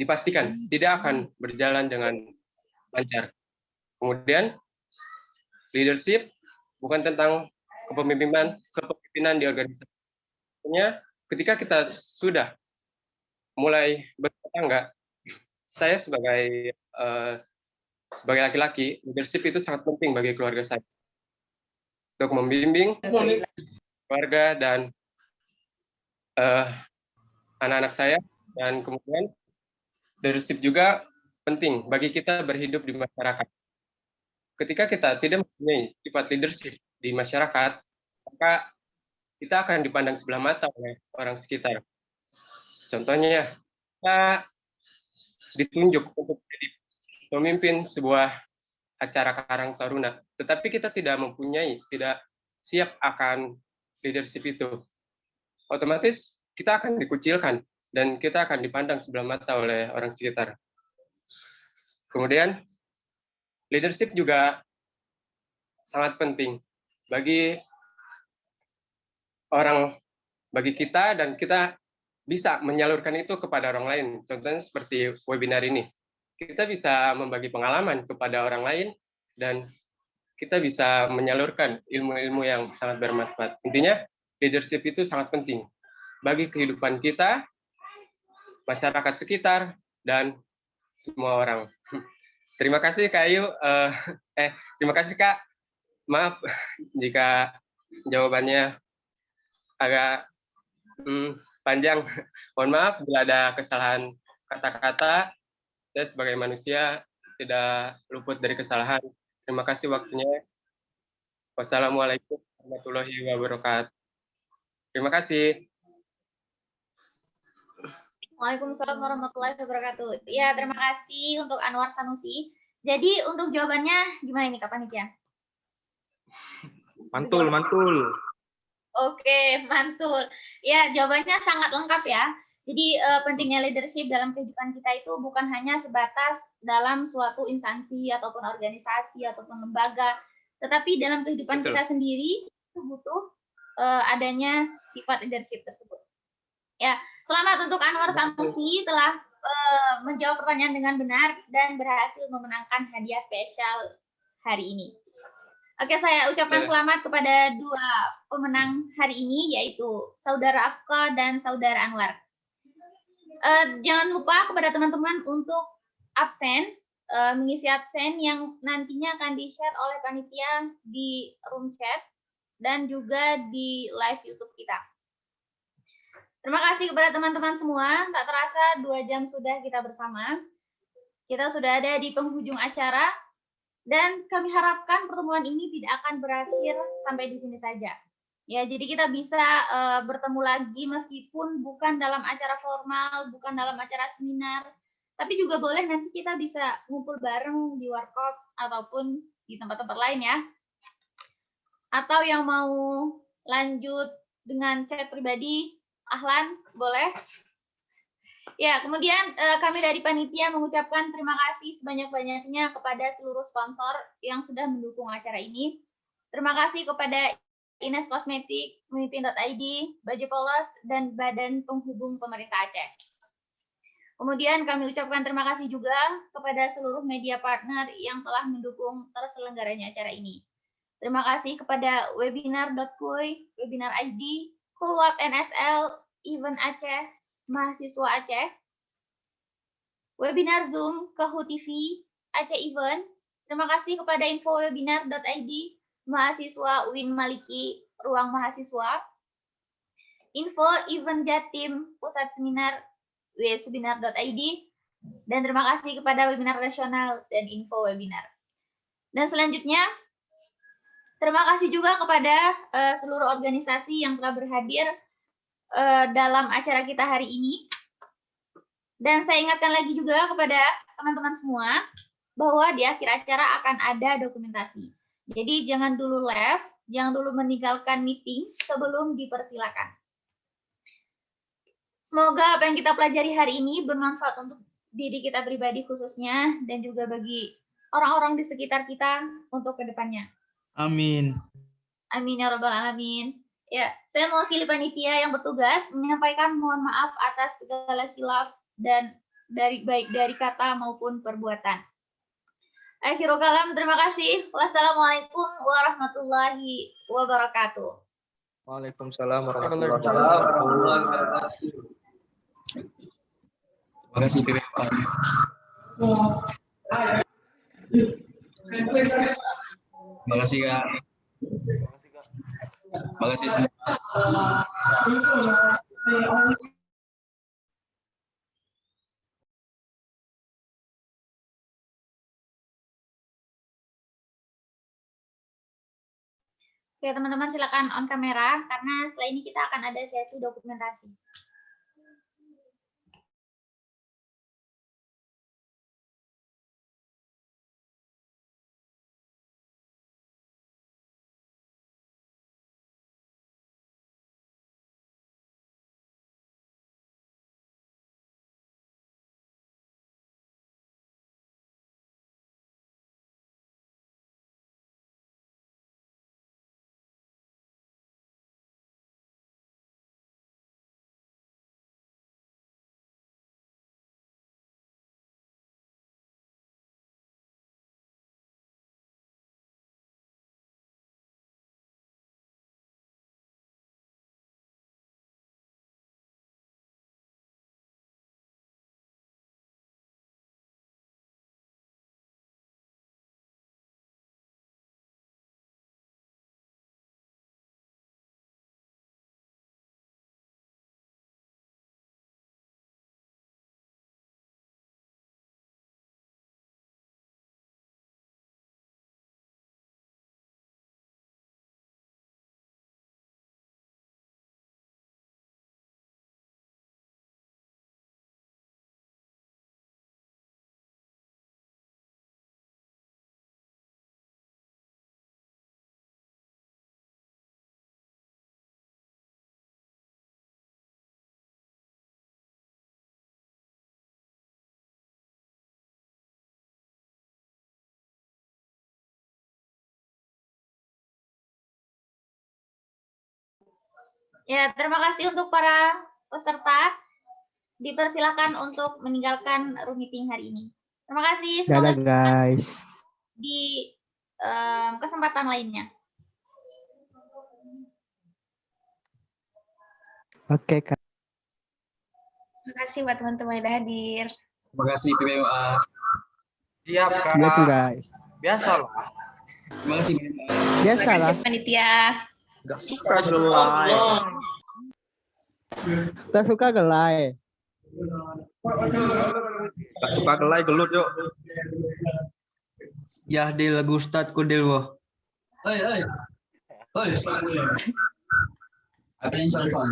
dipastikan tidak akan berjalan dengan lancar. Kemudian, leadership bukan tentang kepemimpinan di organisasi. Ketika kita sudah mulai berumah tangga, saya sebagai laki-laki, leadership itu sangat penting bagi keluarga saya untuk membimbing keluarga dan anak-anak saya, dan kemudian leadership juga penting bagi kita berhidup di masyarakat. Ketika kita tidak mempunyai sifat leadership di masyarakat, maka kita akan dipandang sebelah mata oleh orang sekitar. Contohnya, kita ditunjuk untuk menjadi pemimpin sebuah acara Karang Taruna, tetapi kita tidak siap akan leadership itu. Otomatis kita akan dikucilkan dan kita akan dipandang sebelah mata oleh orang sekitar. Kemudian, leadership juga sangat penting bagi kita, dan kita bisa menyalurkan itu kepada orang lain. Contohnya seperti webinar ini. Kita bisa membagi pengalaman kepada orang lain dan kita bisa menyalurkan ilmu-ilmu yang sangat bermanfaat. Intinya, leadership itu sangat penting bagi kehidupan kita, masyarakat sekitar, dan semua orang. Terima kasih Kak Ayu. Terima kasih Kak. Maaf jika jawabannya agak panjang. Mohon maaf bila ada kesalahan kata-kata. Saya sebagai manusia tidak luput dari kesalahan. Terima kasih waktunya. Wassalamualaikum warahmatullahi wabarakatuh. Terima kasih. Waalaikumsalam warahmatullahi wabarakatuh. Ya, terima kasih untuk Anwar Sanusi. Jadi untuk jawabannya gimana ini Kak Panitia? Mantul. Oke, mantul. Ya, jawabannya sangat lengkap ya. Jadi pentingnya leadership dalam kehidupan kita itu bukan hanya sebatas dalam suatu instansi ataupun organisasi ataupun lembaga, tetapi dalam kehidupan kita sendiri itu butuh adanya sifat leadership tersebut. Ya, selamat untuk Anwar Sanusi telah menjawab pertanyaan dengan benar dan berhasil memenangkan hadiah spesial hari ini. Oke, saya ucapkan selamat kepada dua pemenang hari ini, yaitu Saudara Afka dan Saudara Anwar. Jangan lupa kepada teman-teman untuk absen, mengisi absen yang nantinya akan di-share oleh panitia di room chat dan juga di live YouTube kita. Terima kasih kepada teman-teman semua. Tak terasa 2 jam sudah kita bersama. Kita sudah ada di penghujung acara. Dan kami harapkan pertemuan ini tidak akan berakhir sampai di sini saja. Ya, jadi kita bisa bertemu lagi meskipun bukan dalam acara formal, bukan dalam acara seminar, tapi juga boleh nanti kita bisa ngumpul bareng di warkop ataupun di tempat-tempat lain ya. Atau yang mau lanjut dengan chat pribadi, ahlan, boleh. Ya, kemudian kami dari panitia mengucapkan terima kasih sebanyak-banyaknya kepada seluruh sponsor yang sudah mendukung acara ini. Terima kasih kepada Ines Kosmetik, Pemimpin.id, Baju Polos, dan Badan Penghubung Pemerintah Aceh. Kemudian kami ucapkan terima kasih juga kepada seluruh media partner yang telah mendukung terselenggaranya acara ini. Terima kasih kepada Webinar.kuy, Webinar ID, Kulwap NSL, Event Aceh, Mahasiswa Aceh, Webinar Zoom, Kahu TV, Aceh Event. Terima kasih kepada infowebinar.id, Mahasiswa UIN Maliki, Ruang Mahasiswa, Info Event Jatim, Pusat Seminar, wsebinar.id, dan terima kasih kepada Webinar Nasional dan Info Webinar. Dan selanjutnya, terima kasih juga kepada seluruh organisasi yang telah berhadir dalam acara kita hari ini. Dan saya ingatkan lagi juga kepada teman-teman semua bahwa di akhir acara akan ada dokumentasi. Jadi jangan dulu left, jangan dulu meninggalkan meeting sebelum dipersilakan. Semoga apa yang kita pelajari hari ini bermanfaat untuk diri kita pribadi khususnya dan juga bagi orang-orang di sekitar kita untuk kedepannya. Amin. Amin ya rabbal alamin. Ya, saya mewakili panitia yang bertugas menyampaikan mohon maaf atas segala khilaf dan baik dari kata maupun perbuatan. Akhirul kalam, terima kasih. Wassalamualaikum warahmatullahi wabarakatuh. Waalaikumsalam warahmatullahi wabarakatuh. Terima kasih PPK. Terima kasih Kak. Terima kasih semua. Oke, teman-teman silakan on kamera karena setelah ini kita akan ada sesi dokumentasi. Ya, terima kasih untuk para peserta. Dipersilakan untuk meninggalkan room meeting hari ini. Terima kasih. Semoga Dadah guys. di kesempatan lainnya. Oke Kak. Terima kasih buat teman-teman yang udah hadir. Terima kasih PPMA. Siap Kak. Assalamualaikum guys. Biasa lah. Terima kasih PPMA. Biasa Terima lah. kasih panitia. Gak suka gelai. Gak suka gelai. Gak suka gelai gelut yuk. Ya di lagu Ustadz Kudil wo. Oi. Ada yang soal-soal.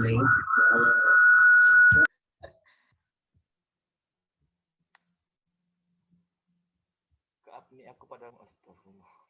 Keapni aku pada astagfirullah.